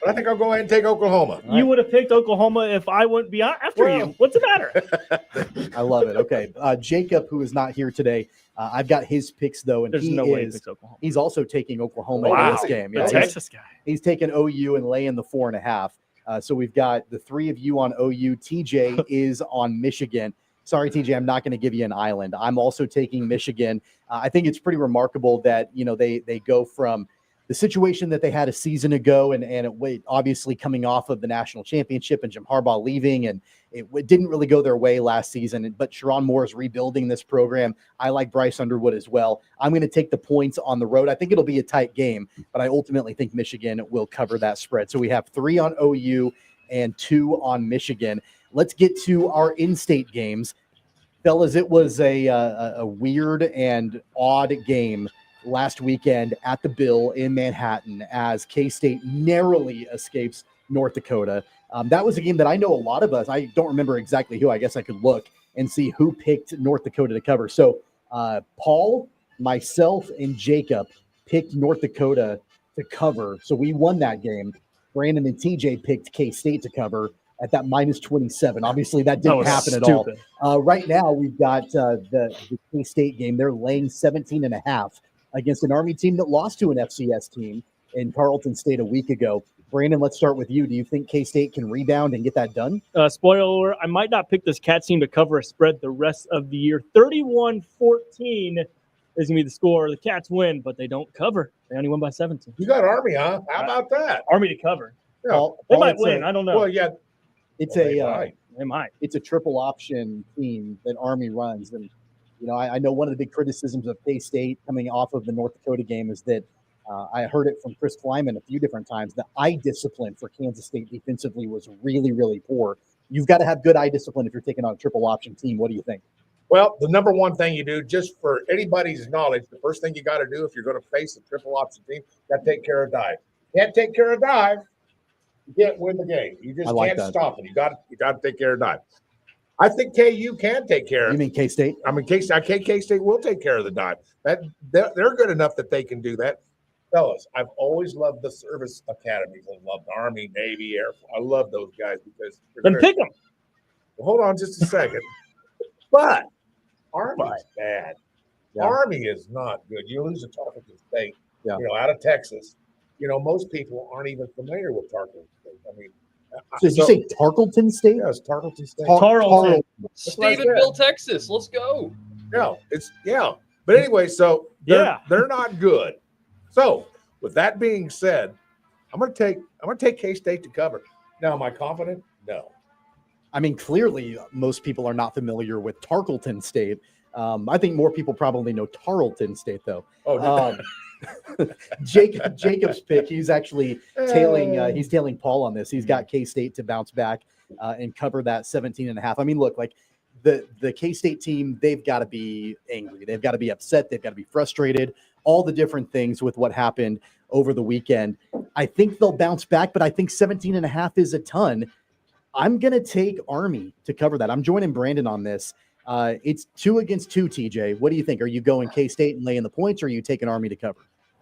But I think I'll go ahead and take Oklahoma. You would have picked Oklahoma if I wouldn't be after you. What's the matter? I love it. Okay. Jacob, who is not here today, I've got his picks, though, and There's no way he picks Oklahoma. He's also taking Oklahoma Wow. in this game. The Texas guy. He's taking OU and laying the 4.5. So we've got the three of you on OU. TJ is on Michigan. Sorry, TJ, I'm not going to give you an island. I'm also taking Michigan. I think it's pretty remarkable that, you know, they go from the situation that they had a season ago and it obviously coming off of the national championship and Jim Harbaugh leaving, and it didn't really go their way last season. But Sharon Moore is rebuilding this program. I like Bryce Underwood as well. I'm going to take the points on the road. I think it'll be a tight game, but I ultimately think Michigan will cover that spread. So we have 3 on OU and 2 on Michigan. Let's get to our in-state games. Fellas, it was a weird and odd game last weekend at the Bill in Manhattan as K-State narrowly escapes North Dakota. That was a game that I know a lot of us, I don't remember exactly who, I guess I could look and see who picked North Dakota to cover. So Paul, myself, and Jacob picked North Dakota to cover. So we won that game. Brandon and TJ picked K-State to cover at that minus 27. Obviously, that didn't happen at all. Right now, we've got the K-State game. They're laying 17.5 against an Army team that lost to an FCS team in Carleton State a week ago. Brandon, let's start with you. Do you think K-State can rebound and get that done? Spoiler alert, I might not pick this Cats team to cover a spread the rest of the year. 31-14 is going to be the score. The Cats win, but they don't cover. They only won by 17. You got Army, huh? How about that? Army to cover. Yeah. They might win. I don't know. Well, yeah. They might. It's a triple option team that Army runs. And, you know, I know one of the big criticisms of K-State coming off of the North Dakota game is that I heard it from Chris Kleiman a few different times. The eye discipline for Kansas State defensively was really, really poor. You've got to have good eye discipline if you're taking on a triple option team. What do you think? Well, the number one thing you do, just for anybody's knowledge, the first thing you got to do if you're going to face a triple option team, you got to take care of dive. Can't take care of dive, you can't win the game. You just can't stop it. You got to take care of dive. I think KU can take care of it. You mean K-State? I mean, K-State will take care of the dive. They're good enough that they can do that. Fellas, I've always loved the service academies. I loved Army, Navy, Air Force. I love those guys because then pick them. Well, hold on just a second. But Army's bad. Yeah. Army is not good. You lose to Tarleton State, you know, out of Texas. You know, most people aren't even familiar with Tarleton State. I mean, so did you say Tarleton State? Yeah, it's Tarleton State. Tarleton. Stephenville, Texas. Let's go. Yeah, But anyway, so they're not good. So with that being said, I'm gonna take K-State to cover. Now, am I confident? No. I mean, clearly most people are not familiar with Tarleton State. I think more people probably know Tarleton State, though. Jacob's pick, he's actually tailing Paul on this. He's got K-State to bounce back and cover that 17.5. I mean, look, like the K-State team, they've got to be angry. They've got to be upset. They've got to be frustrated. All the different things with what happened over the weekend. I think they'll bounce back, but I think 17.5 is a ton. I'm going to take Army to cover that. I'm joining Brandon on this. It's 2 against 2, TJ. What do you think? Are you going K-State and laying the points, or are you taking Army to cover?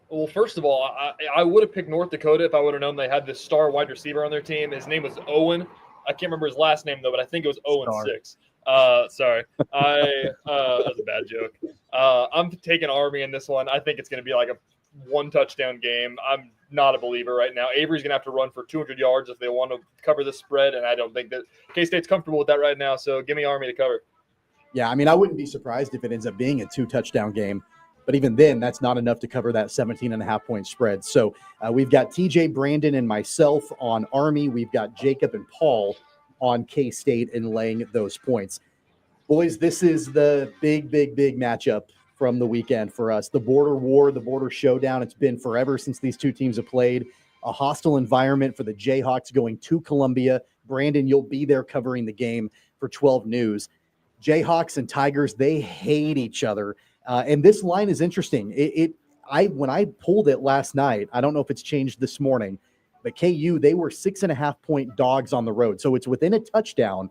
Well, first of all, I would have picked North Dakota if I would have known they had this star wide receiver on their team. His name was Owen. I can't remember his last name, though, but I think it was Owen 6. Sorry. That was a bad joke. I'm taking Army in this one. I think it's going to be like a 1-touchdown game. I'm not a believer right now. Avery's going to have to run for 200 yards if they want to cover the spread, and I don't think that K-State's comfortable with that right now, so give me Army to cover. Yeah, I mean, I wouldn't be surprised if it ends up being a 2-touchdown game, but even then, that's not enough to cover that 17.5-point spread. So we've got TJ, Brandon, and myself on Army. We've got Jacob and Paul on K-State and laying those points. Boys, this is the big matchup from the weekend for us. The border war, the border showdown. It's been forever since these two teams have played. A hostile environment for the Jayhawks going to Columbia, Brandon, you'll be there covering the game for 12 News. Jayhawks and Tigers, they hate each other. And this line is interesting. When I pulled it last night, I don't know if it's changed this morning, but KU, they were 6.5-point dogs on the road. So it's within a touchdown.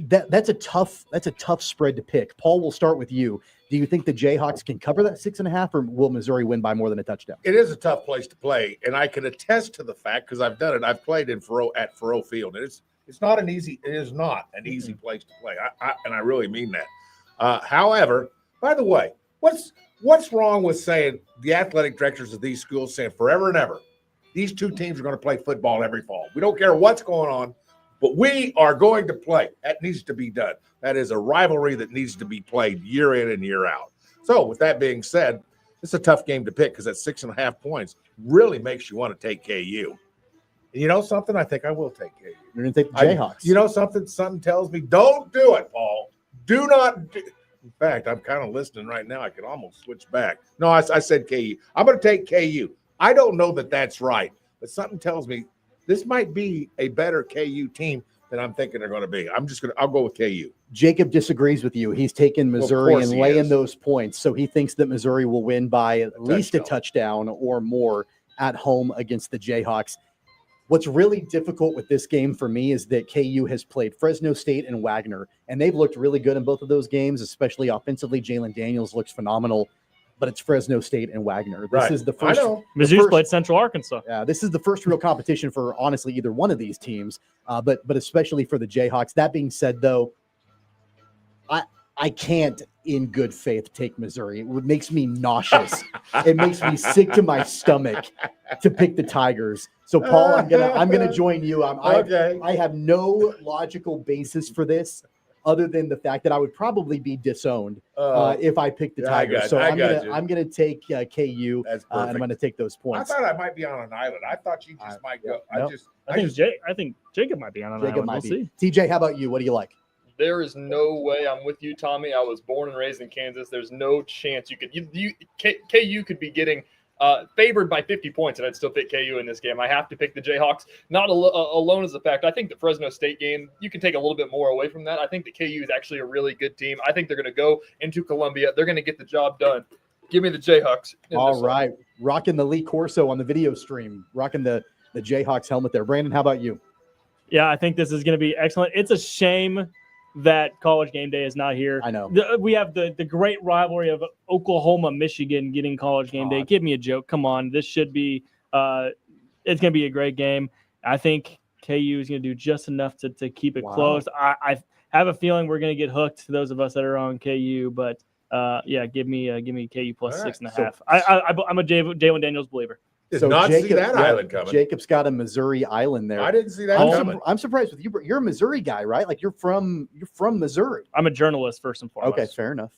That's a tough spread to pick. Paul, we'll start with you. Do you think the Jayhawks can cover that 6.5, or will Missouri win by more than a touchdown? It is a tough place to play, and I can attest to the fact because I've done it. I've played at Faroe Field, and it's not an easy. It is not an easy place to play, and I really mean that. However, by the way, what's wrong with saying the athletic directors of these schools saying forever and ever, these two teams are going to play football every fall. We don't care what's going on, but we are going to play. That needs to be done. That is a rivalry that needs to be played year in and year out. So with that being said, it's a tough game to pick because that 6.5 points really makes you want to take KU. And you know something? I think I will take KU. You're going to take the Jayhawks. You know something? Something tells me don't do it, Paul. Do not do. In fact, I'm kind of listening right now. I could almost switch back. No, I said KU. I'm going to take KU. I don't know that that's right, but something tells me this might be a better KU team than I'm thinking they're going to be. I'll go with KU. Jacob disagrees with you. He's taken Missouri and laying those points. So he thinks that Missouri will win by at least a touchdown or more at home against the Jayhawks. What's really difficult with this game for me is that KU has played Fresno State and Wagner, and they've looked really good in both of those games, especially offensively. Jalen Daniels looks phenomenal, but it's Fresno State and Wagner. This is the first. Mizzou's played Central Arkansas. Yeah, this is the first real competition for honestly either one of these teams, but especially for the Jayhawks. That being said, though, I can't in good faith take Missouri. It makes me nauseous. It makes me sick to my stomach to pick the Tigers. So Paul, I'm gonna join you. I have no logical basis for this other than the fact that I would probably be disowned if I picked the Tigers. So I'm gonna take KU and I'm gonna take those points. I thought I might be on an island. I thought you just might go. I think Jacob might be on an island. We'll see. TJ, how about you? What do you like? There is no way I'm with you, Tommy. I was born and raised in Kansas. There's no chance KU could be getting favored by 50 points, and I'd still pick KU in this game. I have to pick the Jayhawks, not alone as a fact. I think the Fresno State game, you can take a little bit more away from that. I think that KU is actually a really good team. I think they're going to go into Columbia. They're going to get the job done. Give me the Jayhawks. All right. Rocking the Lee Corso on the video stream. Rocking the Jayhawks helmet there. Brandon, how about you? Yeah, I think this is going to be excellent. It's a shame that College Game Day is not here. I know. We have the great rivalry of Oklahoma, Michigan getting College Game Day. Give me a joke. Come on. This should be it's going to be a great game. I think KU is going to do just enough to keep it close. I have a feeling we're going to get hooked, those of us that are on KU, but give me KU plus 6.5. So, I'm a Jalen Daniels believer. Did not see that island coming. Jacob's got a Missouri island there. I didn't see that coming. I'm surprised with you. You're a Missouri guy, right? Like you're from Missouri. I'm a journalist first and foremost. Okay, fair enough.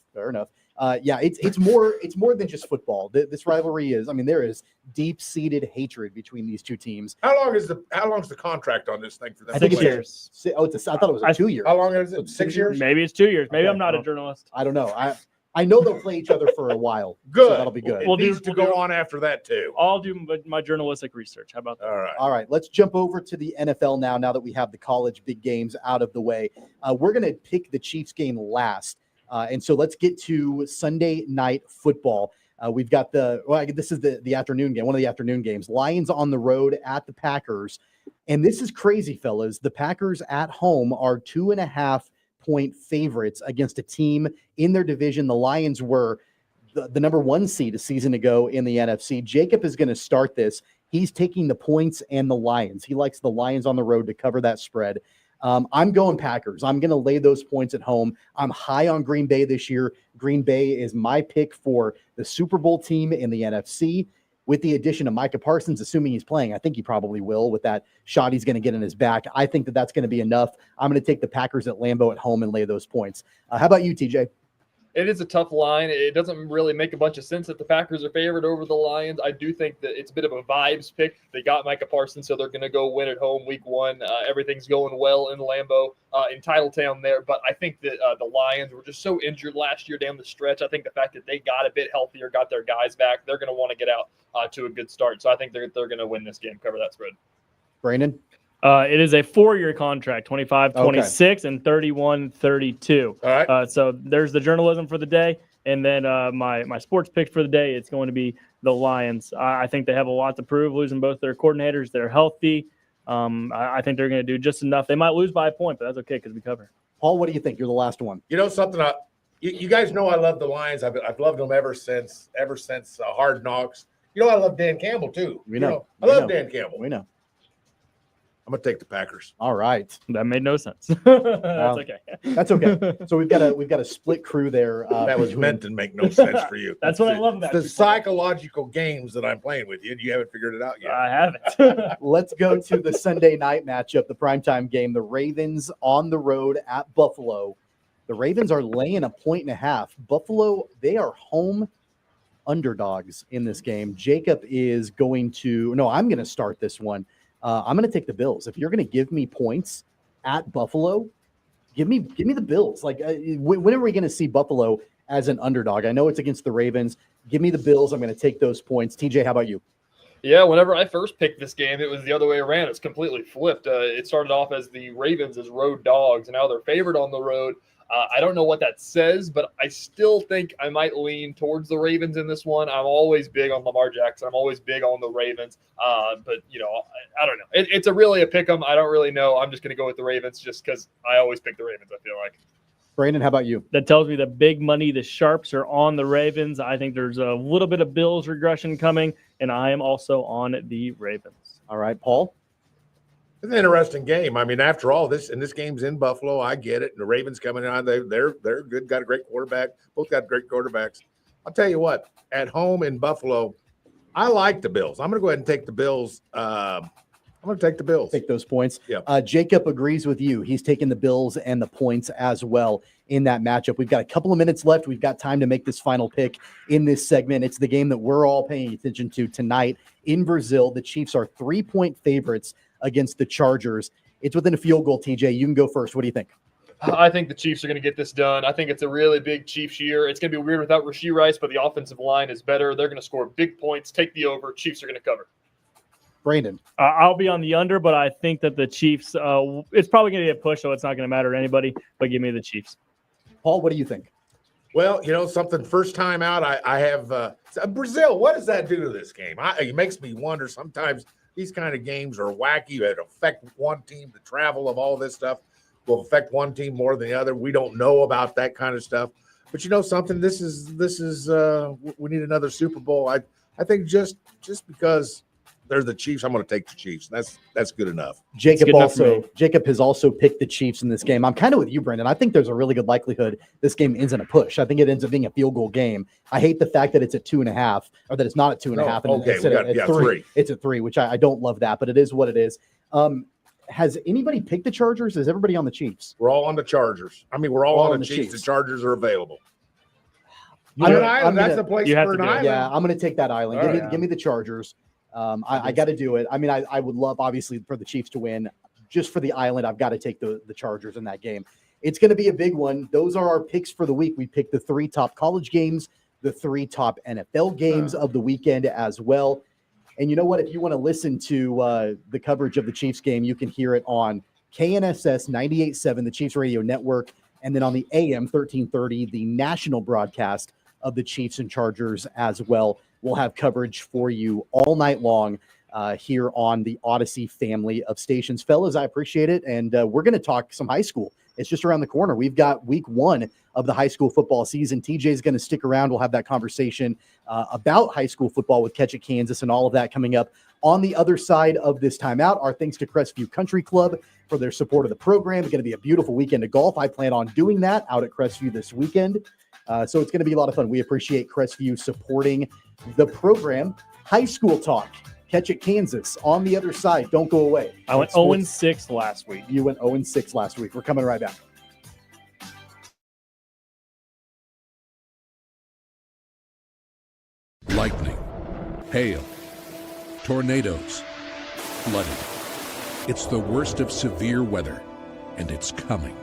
It's more than just football. This rivalry is. I mean, there is deep-seated hatred between these two teams. How long is the contract on this thing for them? I think 6 years. I thought it was a 2 year. How long is it? 6 years? Maybe it's 2 years. Maybe I'm not a journalist. I don't know. I know they'll play each other for a while. Good. So that'll be good. It needs to go on after that, too. I'll do my journalistic research. How about that? All right. Let's jump over to the NFL now that we have the college big games out of the way. We're going to pick the Chiefs game last. And so let's get to Sunday night football. We've got this is the afternoon game, one of the afternoon games. Lions on the road at the Packers. And this is crazy, fellas. The Packers at home are 2.5-point favorites against a team in their division. The Lions were the number 1 seed a season ago in the NFC. Jacob is going to start this. He's taking the points and the Lions. He likes the Lions on the road to cover that spread. I'm going Packers. I'm going to lay those points at home. I'm high on Green Bay this year. Green Bay is my pick for the Super Bowl team in the NFC. With the addition of Micah Parsons, assuming he's playing, I think he probably will with that shot he's going to get in his back. I think that's going to be enough. I'm going to take the Packers at Lambeau at home and lay those points. How about you, TJ? It is a tough line. It doesn't really make a bunch of sense that the Packers are favored over the Lions. I do think that it's a bit of a vibes pick. They got Micah Parsons, so they're going to go win at home week 1. Everything's going well in Lambeau, in Titletown there. But I think that the Lions were just so injured last year down the stretch. I think the fact that they got a bit healthier, got their guys back, they're going to want to get out to a good start. So I think they're going to win this game, cover that spread. Brandon? It is a 4-year contract, 25-26 and 31-32. All right. So there's the journalism for the day. And then my sports pick for the day, it's going to be the Lions. I think they have a lot to prove, losing both their coordinators. They're healthy. I think they're going to do just enough. They might lose by a point, but that's okay because we cover. Paul, what do you think? You're the last one. You know something? You guys know I love the Lions. I've loved them ever since Hard Knocks. You know I love Dan Campbell too. I love Dan Campbell. We know. I'm gonna take the Packers. All right. That made no sense. That's okay. That's okay. So we've got a split crew there. That was meant to make no sense for you. That's what I love about the psychological games that I'm playing with you. You haven't figured it out yet. I haven't. Let's go to the Sunday night matchup, the primetime game. The Ravens on the road at Buffalo. The Ravens are laying 1.5. Buffalo, they are home underdogs in this game. Jacob is going to – no, I'm going to start this one. I'm going to take the Bills. If you're going to give me points at Buffalo, give me the Bills. Like, when are we going to see Buffalo as an underdog? I know it's against the Ravens. Give me the Bills. I'm going to take those points. TJ, how about you? Yeah, whenever I first picked this game, it was the other way around. It's completely flipped. It started off as the Ravens as road dogs, and now they're favored on the road. I don't know what that says, but I still think I might lean towards the Ravens in this one. I'm always big on Lamar Jackson. I'm always big on the Ravens. But, I don't know. It's really a pick 'em. I don't really know. I'm just going to go with the Ravens just because I always pick the Ravens, I feel like. Brandon, how about you? That tells me the big money, the sharps are on the Ravens. I think there's a little bit of Bills regression coming, and I am also on the Ravens. All right, Paul? It's an interesting game. I mean, after all, this game's in Buffalo. I get it. And the Ravens coming on, they're good. Got a great quarterback. Both got great quarterbacks. I'll tell you what. At home in Buffalo, I like the Bills. I'm going to go ahead and take the Bills. I'm going to take the Bills. Take those points. Yeah. Jacob agrees with you. He's taking the Bills and the points as well in that matchup. We've got a couple of minutes left. We've got time to make this final pick in this segment. It's the game that we're all paying attention to tonight in Brazil. The Chiefs are 3-point favorites against the Chargers. It's within a field goal, TJ. You can go first. What do you think? I think the Chiefs are going to get this done. I think it's a really big Chiefs year. It's going to be weird without Rashee Rice, but the offensive line is better. They're going to score big points, take the over. Chiefs are going to cover. Brandon. I'll be on the under, but I think that the Chiefs, it's probably going to be a push, so it's not going to matter to anybody, but give me the Chiefs. Paul, what do you think? Well, something first time out, I have Brazil. What does that do to this game? It makes me wonder sometimes. These kind of games are wacky. It affect one team. The travel of all this stuff will affect one team more than the other. We don't know about that kind of stuff. But something. This is we need another Super Bowl. I think just because they're the Chiefs, I'm going to take the Chiefs. That's good enough. Jacob has also picked the Chiefs in this game. I'm kind of with you, Brendan. I think there's a really good likelihood this game ends in a push. I think it ends up being a field goal game. I hate the fact that it's at 2.5, or that it's not at 2.5. Okay, it's 3. It's at 3, which I don't love that, but it is what it is. Has anybody picked the Chargers? Is everybody on the Chiefs? We're all on the Chargers. I mean, we're all on the Chiefs. The Chargers are available. That's a place for an island. Yeah, I'm going to take that island. Give me the Chargers. I got to do it. I mean, I would love, obviously, for the Chiefs to win. Just for the island, I've got to take the Chargers in that game. It's going to be a big one. Those are our picks for the week. We picked the 3 top college games, the 3 top NFL games of the weekend as well. And you know what? If you want to listen to the coverage of the Chiefs game, you can hear it on KNSS 98.7, the Chiefs Radio Network, and then on the AM 1330, the national broadcast of the Chiefs and Chargers as well. We'll have coverage for you all night long here on the Odyssey family of stations. Fellas, I appreciate it. And we're going to talk some high school. It's just around the corner. We've got week 1 of the high school football season. TJ is going to stick around. We'll have that conversation about high school football with Catch It Kansas and all of that coming up. On the other side of this timeout, our thanks to Crestview Country Club for their support of the program. It's going to be a beautiful weekend of golf. I plan on doing that out at Crestview this weekend. So it's going to be a lot of fun. We appreciate Crestview supporting the program. High school talk. Catch It Kansas on the other side. Don't go away. I went 0-6 last week. You went 0-6 last week. We're coming right back. Lightning, hail, tornadoes, flooding. It's the worst of severe weather, and it's coming.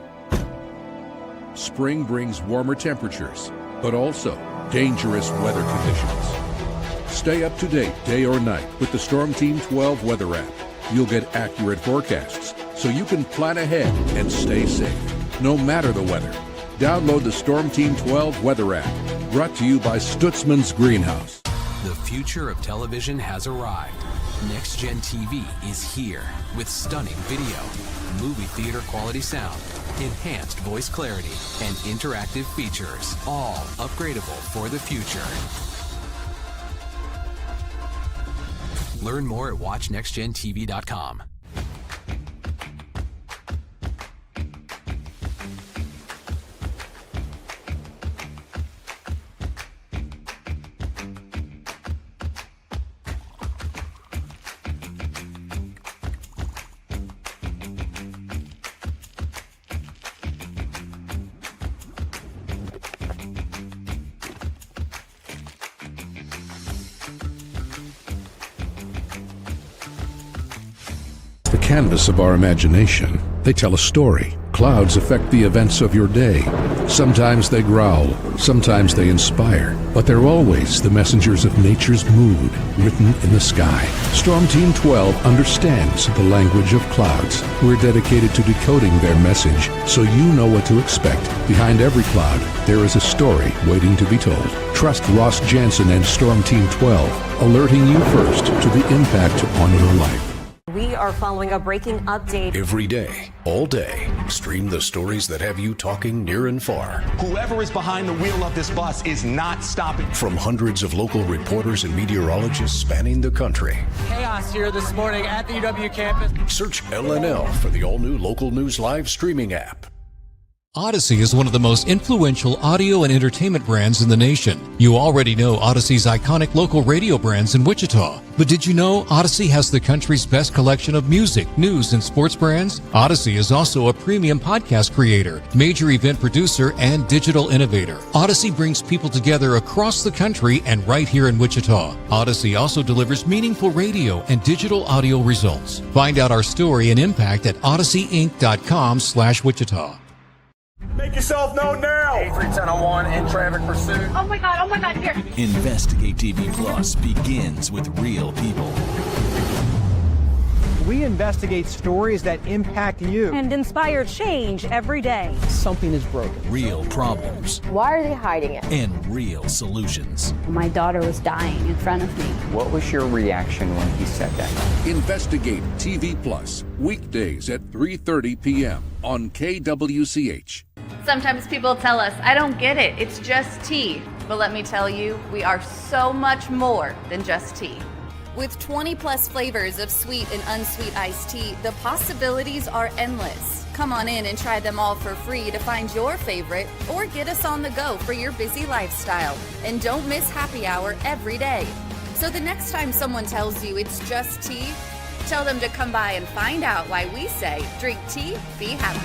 Spring brings warmer temperatures, but also dangerous weather conditions. Stay up to date day or night with the Storm Team 12 weather app. You'll get accurate forecasts so you can plan ahead and stay safe, no matter the weather. Download the Storm Team 12 weather app, brought to you by Stutzman's Greenhouse. The future of television has arrived. Next Gen TV is here with stunning video, movie theater quality sound, enhanced voice clarity, and interactive features, all upgradable for the future. Learn more at watchnextgentv.com. Canvas of our imagination. They tell a story. Clouds affect the events of your day. Sometimes they growl, sometimes they inspire, but they're always the messengers of nature's mood written in the sky. Storm Team 12 understands the language of clouds. We're dedicated to decoding their message so you know what to expect. Behind every cloud, there is a story waiting to be told. Trust Ross Jansen and Storm Team 12, alerting you first to the impact on your life. We are following a breaking update. Every day, all day, stream the stories that have you talking near and far. Whoever is behind the wheel of this bus is not stopping. From hundreds of local reporters and meteorologists spanning the country. Chaos here this morning at the UW campus. Search LNL for the all-new Local News Live streaming app. Odyssey is one of the most influential audio and entertainment brands in the nation. You already know Odyssey's iconic local radio brands in Wichita. But did you know Odyssey has the country's best collection of music, news, and sports brands? Odyssey is also a premium podcast creator, major event producer, and digital innovator. Odyssey brings people together across the country and right here in Wichita. Odyssey also delivers meaningful radio and digital audio results. Find out our story and impact at odysseyinc.com/Wichita. Make yourself known now. 83101 in traffic pursuit. Oh my God, here. Investigate TV Plus begins with real people. We investigate stories that impact you. And inspire change every day. Something is broken. Real problems. Why are they hiding it? And real solutions. My daughter was dying in front of me. What was your reaction when he said that? Investigate TV Plus, weekdays at 3:30 p.m. on KWCH. Sometimes people tell us, I don't get it, it's just tea. But let me tell you, we are so much more than just tea. With 20 plus flavors of sweet and unsweet iced tea, the possibilities are endless. Come on in and try them all for free to find your favorite or get us on the go for your busy lifestyle. And don't miss happy hour every day. So the next time someone tells you it's just tea, tell them to come by and find out why we say, drink tea, be happy.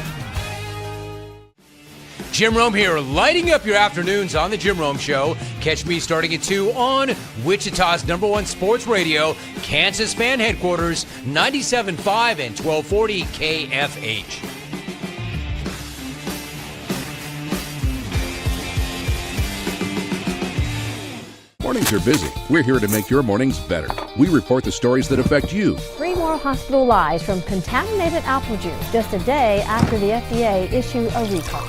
Jim Rome here, lighting up your afternoons on The Jim Rome Show. Catch me starting at 2 on Wichita's #1 sports radio, Kansas Fan Headquarters, 97.5 and 1240 KFH. Mornings are busy. We're here to make your mornings better. We report the stories that affect you. 3 more hospitalized from contaminated apple juice just a day after the FDA issued a recall.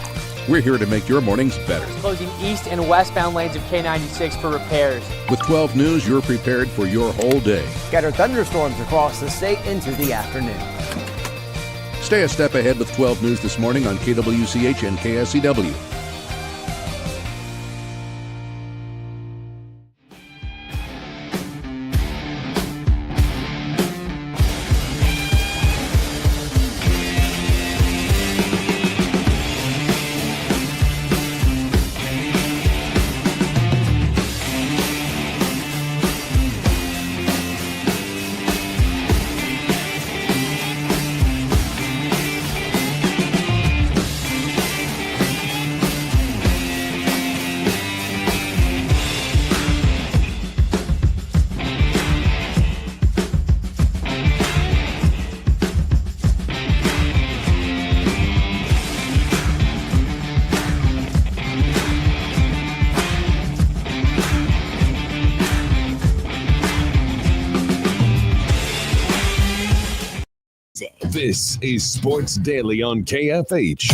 We're here to make your mornings better. Closing east and westbound lanes of K96 for repairs. With 12 News, you're prepared for your whole day. Scattered thunderstorms across the state into the afternoon. Stay a step ahead with 12 News this morning on KWCH and KSCW. This is Sports Daily on KFH.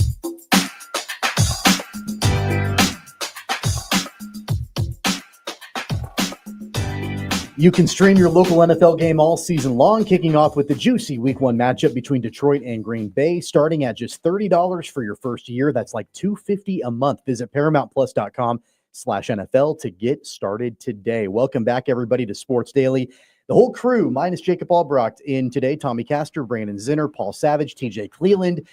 You can stream your local NFL game all season long, kicking off with the juicy Week 1 matchup between Detroit and Green Bay, starting at just $30 for your first year. That's like $250 a month. Visit ParamountPlus.com/NFL to get started today. Welcome back, everybody, to Sports Daily. The whole crew, minus Jacob Albrecht in today, Tommy Castor, Brandon Zinner, Paul Savage, TJ Cleland,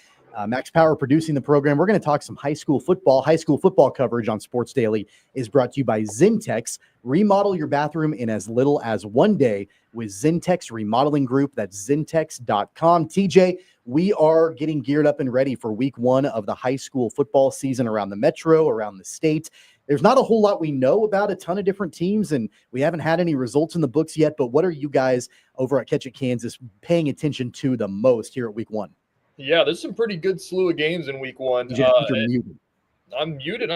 Max Power producing the program. We're going to talk some high school football. High school football coverage on Sports Daily is brought to you by Zintex. Remodel your bathroom in as little as 1 day with Zintex Remodeling Group. That's Zintex.com. TJ, we are getting geared up and ready for Week 1 of the high school football season around the metro, around the state. There's not a whole lot we know about a ton of different teams, and we haven't had any results in the books yet, but what are you guys over at Catch It Kansas paying attention to the most here at Week 1? Yeah, there's some pretty good slew of games in Week 1. You're muted. I'm muted.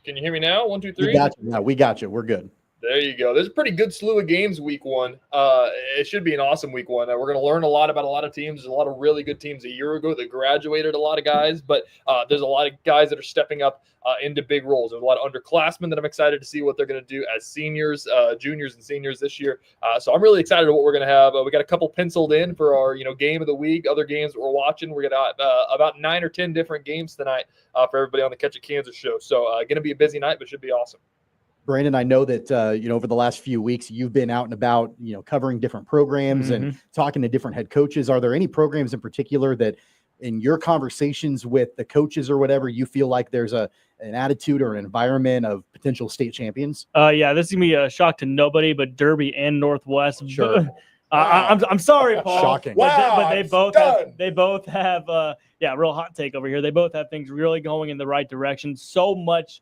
Can you hear me now? 1, 2, 3. We got you. No, we got you. We're good. There you go. There's a pretty good slew of games Week 1. It should be an awesome Week 1. We're going to learn a lot about a lot of teams. There's a lot of really good teams a year ago that graduated a lot of guys, but there's a lot of guys that are stepping up into big roles. There's a lot of underclassmen that I'm excited to see what they're going to do as seniors, juniors, and seniors this year. So I'm really excited about what we're going to have. We got a couple penciled in for our game of the week, other games that we're watching. We got about 9 or 10 different games tonight for everybody on the Catch It Kansas show. So going to be a busy night, but should be awesome. Brandon, I know that, over the last few weeks, you've been out and about, covering different programs and talking to different head coaches. Are there any programs in particular that in your conversations with the coaches or whatever, you feel like there's an attitude or an environment of potential state champions? Yeah, this is going to be a shock to nobody, but Derby and Northwest. Sure. I'm sorry, Paul. Shocking. But they both have real hot take over here. They both have things really going in the right direction. So much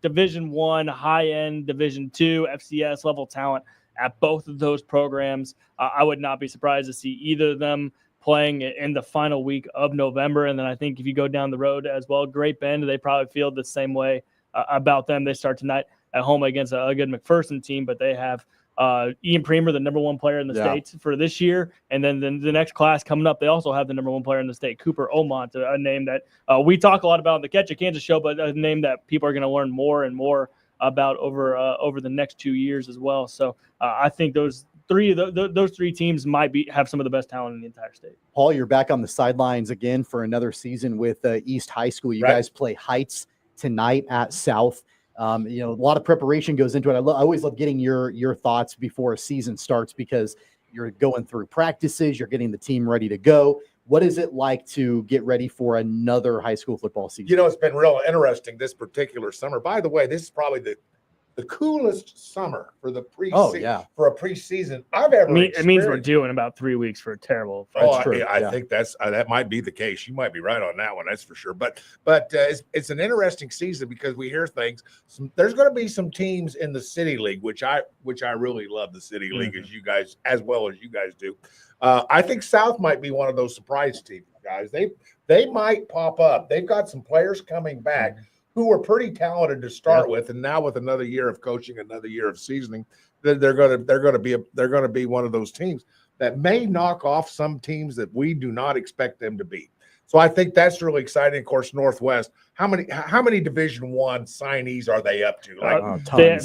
Division I, high-end Division II, FCS level talent at both of those programs. I would not be surprised to see either of them playing in the final week of November. And then I think if you go down the road as well, Great Bend, they probably feel the same way about them. They start tonight at home against a good McPherson team, but they have Ian Premer, the number 1 player in the state for this year. And then the next class coming up, they also have the number 1 player in the state, Cooper Omont, a name that we talk a lot about on the Catch It Kansas show, but a name that people are going to learn more and more about over the next 2 years as well. So I think those three teams might have some of the best talent in the entire state. Paul, you're back on the sidelines again for another season with East High School. You guys play Heights tonight at South. A lot of preparation goes into it. I always love getting your thoughts before a season starts because you're going through practices, you're getting the team ready to go. What is it like to get ready for another high school football season? It's been real interesting this particular summer. By the way, this is probably the coolest summer for the preseason for a preseason I've ever experienced. It means we're due in about 3 weeks for a terrible. I think that might be the case. You might be right on that one. That's for sure. But it's an interesting season because we hear things. There's going to be some teams in the City League, which I really love the City League as well as you guys do. I think South might be one of those surprise teams, guys. They might pop up. They've got some players coming back who were pretty talented to start with, and now with another year of coaching, another year of seasoning, they're going to be one of those teams that may knock off some teams that we do not expect them to beat. So I think that's really exciting. Of course, Northwest. How many Division I signees are they up to? They have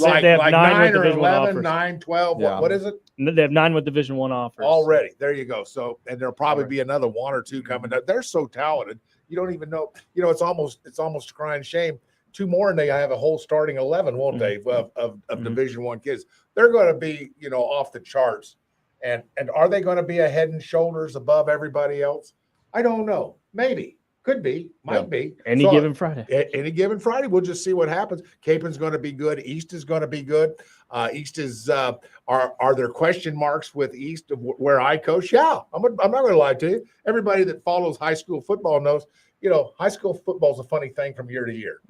9 or 11, 9, 12. Yeah. What is it? They have 9 with Division I offers already. There you go. So, and there'll probably be another 1 or 2 coming up. They're so talented. You don't even know. It's almost a crying shame. 2 more, and they have a whole starting 11, won't they? Of Division I kids. They're going to be off the charts. And are they going to be a head and shoulders above everybody else? I don't know. Maybe. Could be. Might be. Any given Friday. Any given Friday. We'll just see what happens. Capen's going to be good. East is going to be good. East is are there question marks with East of where I coach? Yeah. I'm not going to lie to you. Everybody that follows high school football knows, high school football is a funny thing from year to year.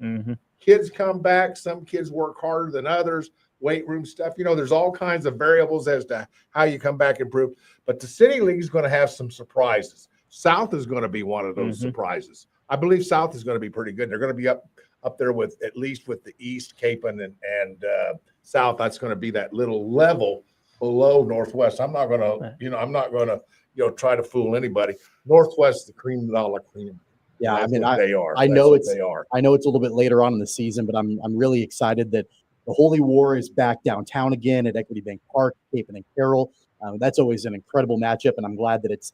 Kids come back. Some kids work harder than others. Weight room stuff. There's all kinds of variables as to how you come back and improve. But the City League is going to have some surprises. South is going to be one of those surprises. I believe South is going to be pretty good. They're going to be up there with at least with the East, Capen, and South. That's going to be that little level below Northwest. I'm not going to try to fool anybody. Northwest is the cream de la cream. Yeah, That's I mean, what they are. I That's know what it's they are. I know it's a little bit later on in the season, but I'm really excited that the Holy War is back downtown again at Equity Bank Park, Capon and Carroll. That's always an incredible matchup, and I'm glad that it's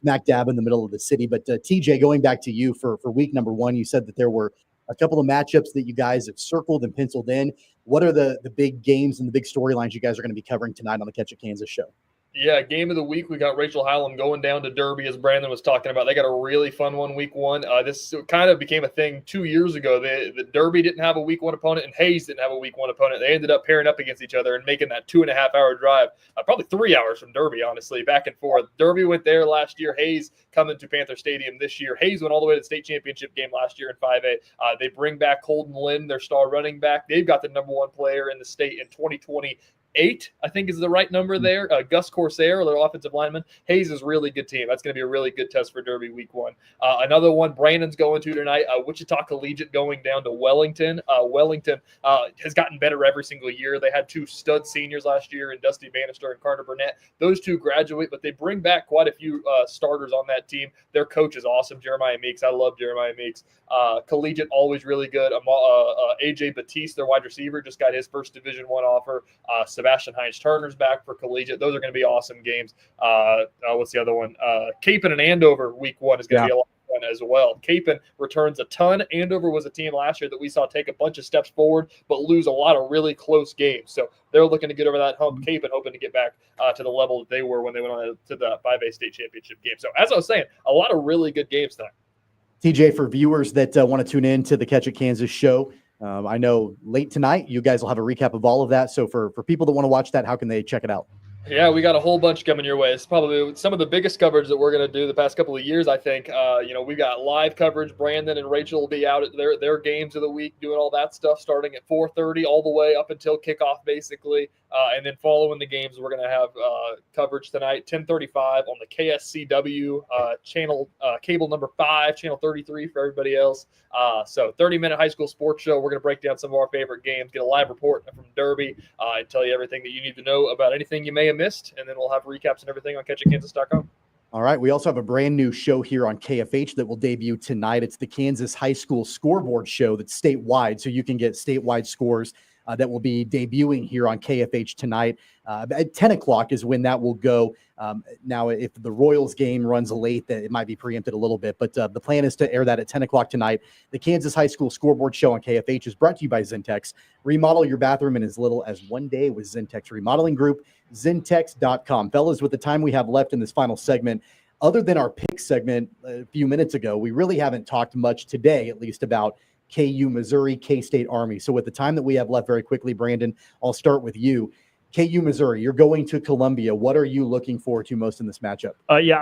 smack dab in the middle of the city. But TJ, going back to you for week number 1, you said that there were a couple of matchups that you guys have circled and penciled in. What are the big games and the big storylines you guys are going to be covering tonight on the Catch It Kansas show? Yeah, game of the week, we got Rachel Hallam going down to Derby, as Brandon was talking about. They got a really fun one week 1. This kind of became a thing 2 years ago. The Derby didn't have a week 1 opponent, and Hayes didn't have a week 1 opponent. They ended up pairing up against each other and making that 2.5-hour drive, probably 3 hours from Derby, honestly, back and forth. Derby went there last year. Hayes coming to Panther Stadium this year. Hayes went all the way to the state championship game last year in 5A. They bring back Holden Lynn, their star running back. They've got the number 1 player in the state in 2020. 8, I think, is the right number there. Gus Corsair, their offensive lineman. Hayes is a really good team. That's going to be a really good test for Derby week 1. Another one Brandon's going to tonight, Wichita Collegiate going down to Wellington. Wellington has gotten better every single year. They had 2 stud seniors last year in Dusty Bannister and Carter Burnett. Those 2 graduate, but they bring back quite a few starters on that team. Their coach is awesome, Jeremiah Meeks. I love Jeremiah Meeks. Collegiate, always really good. AJ Batiste, their wide receiver, just got his first Division I offer. Sebastian Hines Turner's back for Collegiate. Those are going to be awesome games. What's the other one? Capon and Andover week 1 is going to be a lot of fun as well. Capon returns a ton. Andover was a team last year that we saw take a bunch of steps forward, but lose a lot of really close games. So they're looking to get over that hump. Capon hoping to get back to the level that they were when they went on to the 5A state championship game. So as I was saying, a lot of really good games tonight. TJ, for viewers that want to tune in to the Catch It Kansas show, I know late tonight you guys will have a recap of all of that. So for people that want to watch that, how can they check it out? Yeah, we got a whole bunch coming your way. It's probably some of the biggest coverage that we're going to do the past couple of years, I think. We've got live coverage. Brandon and Rachel will be out at their games of the week doing all that stuff starting at 4:30 all the way up until kickoff, basically. And then following the games, we're going to have coverage tonight, 10:35 on the KSCW channel, cable number 5, channel 33 for everybody else. So 30-minute high school sports show. We're going to break down some of our favorite games, get a live report from Derby, and tell you everything that you need to know about anything you may have missed. And then we'll have recaps and everything on catchitkansas.com. All right. We also have a brand new show here on KFH that will debut tonight. It's the Kansas High School Scoreboard Show that's statewide, so you can get statewide scores that will be debuting here on KFH tonight. At 10 o'clock is when that will go. Now, if the Royals game runs late, then it might be preempted a little bit, but the plan is to air that at 10 o'clock tonight. The Kansas High School Scoreboard Show on KFH is brought to you by Zentex. Remodel your bathroom in as little as 1 day with Zentex Remodeling Group, Zentex.com. Fellas, with the time we have left in this final segment, other than our pick segment a few minutes ago, we really haven't talked much today, at least, about KU, Missouri, K-State, Army. So with the time that we have left, very quickly, Brandon, I'll start with you. KU, Missouri, you're going to Columbia. What are you looking forward to most in this matchup?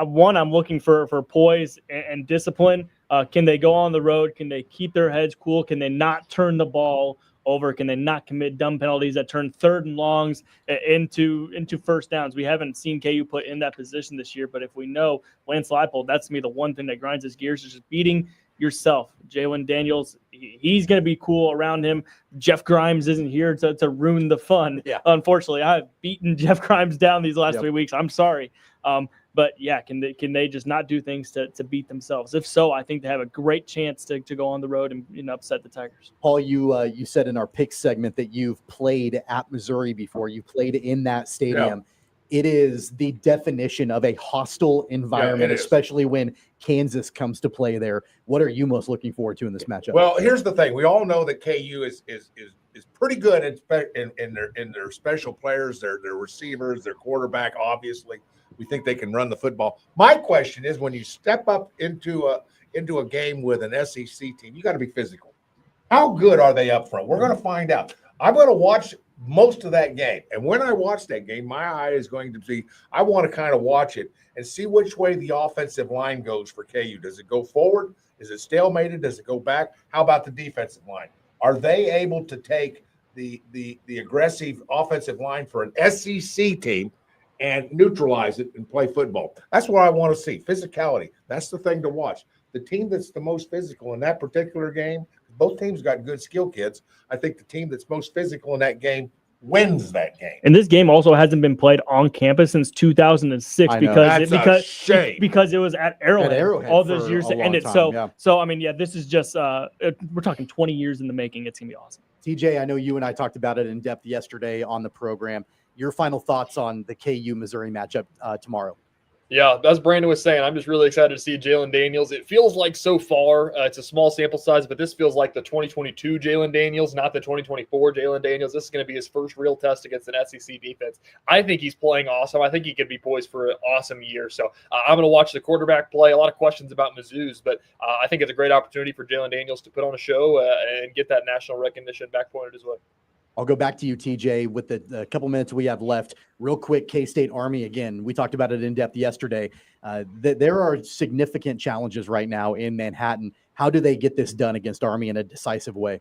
One, I'm looking for poise and discipline. Can they go on the road? Can they keep their heads cool? Can they not turn the ball over? Can they not commit dumb penalties that turn 3rd and longs into first downs? We haven't seen KU put in that position this year, but if we know Lance Leipold, that's to me the one thing that grinds his gears is just beating yourself. Jalen Daniels, he's going to be cool around him. Jeff Grimes isn't here to ruin the fun. Yeah. Unfortunately, I've beaten Jeff Grimes down these last 3 weeks. I'm sorry. But yeah, can they just not do things to beat themselves? If so, I think they have a great chance to go on the road and upset the Tigers. Paul, you said in our pick segment that you've played at Missouri before. You played in that stadium. Yeah. It is the definition of a hostile environment, especially when Kansas comes to play there. What are you most looking forward to in this matchup? Well, here's the thing: we all know that KU is pretty good in their special players, their receivers, their quarterback. Obviously, we think they can run the football. My question is, when you step up into a game with an SEC team, you got to be physical. How good are they up front? We're going to find out. I'm going to watch most of that game. And when I watch that game, my eye is going to be, I want to kind of watch it and see which way the offensive line goes for KU. Does it go forward? Is it stalemated? Does it go back? How about the defensive line? Are they able to take the aggressive offensive line for an SEC team and neutralize it and play football? That's what I want to see. Physicality. That's the thing to watch. The team that's the most physical in that particular game, both teams got good skill kids. I think the team that's most physical in that game wins that game. And this game also hasn't been played on campus since 2006 because it was at Arrowhead all those years to end it. So I mean, this is just we're talking 20 years in the making. It's gonna be awesome. TJ, I know you and I talked about it in depth yesterday on the program. Your final thoughts on the KU Missouri matchup tomorrow? Yeah, as Brandon was saying, I'm just really excited to see Jalen Daniels. It feels like so far, it's a small sample size, but this feels like the 2022 Jalen Daniels, not the 2024 Jalen Daniels. This is going to be his first real test against an SEC defense. I think he's playing awesome. I think he could be poised for an awesome year. So I'm going to watch the quarterback play. A lot of questions about Mizzou's, but I think it's a great opportunity for Jalen Daniels to put on a show and get that national recognition back pointed as well. I'll go back to you, TJ, with the couple minutes we have left. Real quick, K-State Army again. We talked about it in depth yesterday. There are significant challenges right now in Manhattan. How do they get this done against Army in a decisive way?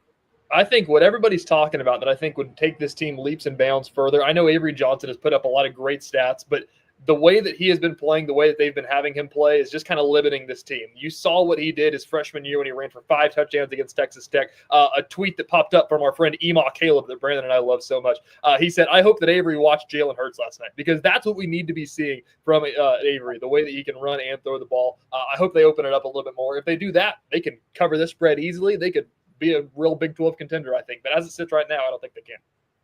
I think what everybody's talking about that I think would take this team leaps and bounds further. I know Avery Johnson has put up a lot of great stats, but the way that he has been playing, the way that they've been having him play is just kind of limiting this team. You saw what he did his freshman year when he ran for 5 touchdowns against Texas Tech. A tweet that popped up from our friend Ema Caleb that Brandon and I love so much. He said, I hope that Avery watched Jalen Hurts last night because that's what we need to be seeing from Avery, the way that he can run and throw the ball. I hope they open it up a little bit more. If they do that, they can cover this spread easily. They could be a real Big 12 contender, I think. But as it sits right now, I don't think they can.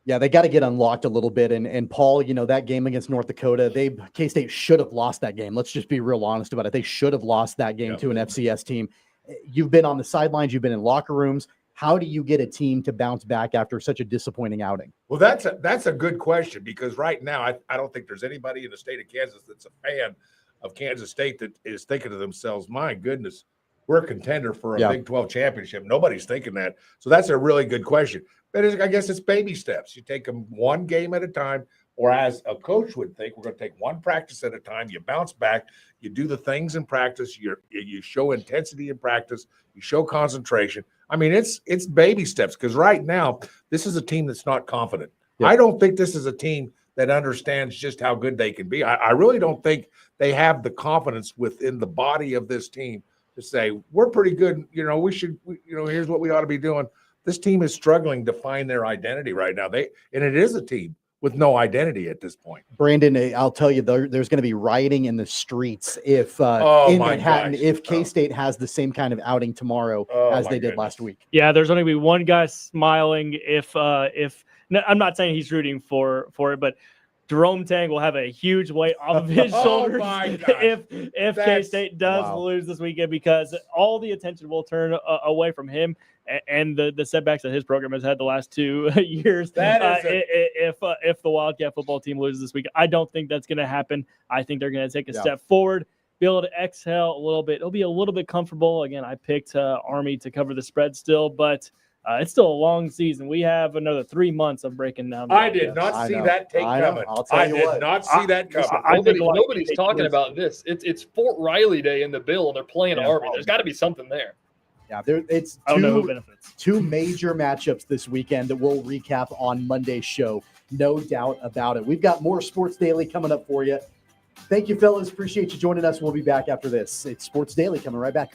Yeah, they got to get unlocked a little bit. And Paul, that game against North Dakota, K-State should have lost that game. Let's just be real honest about it. They should have lost that game to an FCS team. You've been on the sidelines. You've been in locker rooms. How do you get a team to bounce back after such a disappointing outing? Well, that's a good question because right now I don't think there's anybody in the state of Kansas that's a fan of Kansas State that is thinking to themselves, my goodness, we're a contender for a Big 12 championship. Nobody's thinking that. So that's a really good question. But I guess it's baby steps. You take them one game at a time, or as a coach would think, we're going to take one practice at a time. You bounce back. You do the things in practice. You show intensity in practice. You show concentration. I mean, it's baby steps because right now this is a team that's not confident. Yeah. I don't think this is a team that understands just how good they can be. I really don't think they have the confidence within the body of this team to say we're pretty good. Here's what we ought to be doing. This team is struggling to find their identity right now. And it is a team with no identity at this point. Brandon, I'll tell you, there's going to be rioting in the streets if in Manhattan if K-State has the same kind of outing tomorrow as they did last week. Yeah, there's only going to be one guy smiling if I'm not saying he's rooting for it, but Jerome Tang will have a huge weight off of his shoulders if K-State does lose this weekend because all the attention will turn away from him and the setbacks that his program has had the last 2 years. If the Wildcat football team loses this week, I don't think that's going to happen. I think they're going to take a step forward, be able to exhale a little bit. It'll be a little bit comfortable. Again, I picked Army to cover the spread still, but it's still a long season. We have another 3 months of breaking down. I did not see that take coming. I did not see that coming. Nobody's talking about this. It's Fort Riley Day in the bill, and they're playing Army. There's got to be something there. Yeah, it's two major matchups this weekend that we'll recap on Monday's show. No doubt about it. We've got more Sports Daily coming up for you. Thank you, fellas. Appreciate you joining us. We'll be back after this. It's Sports Daily coming right back.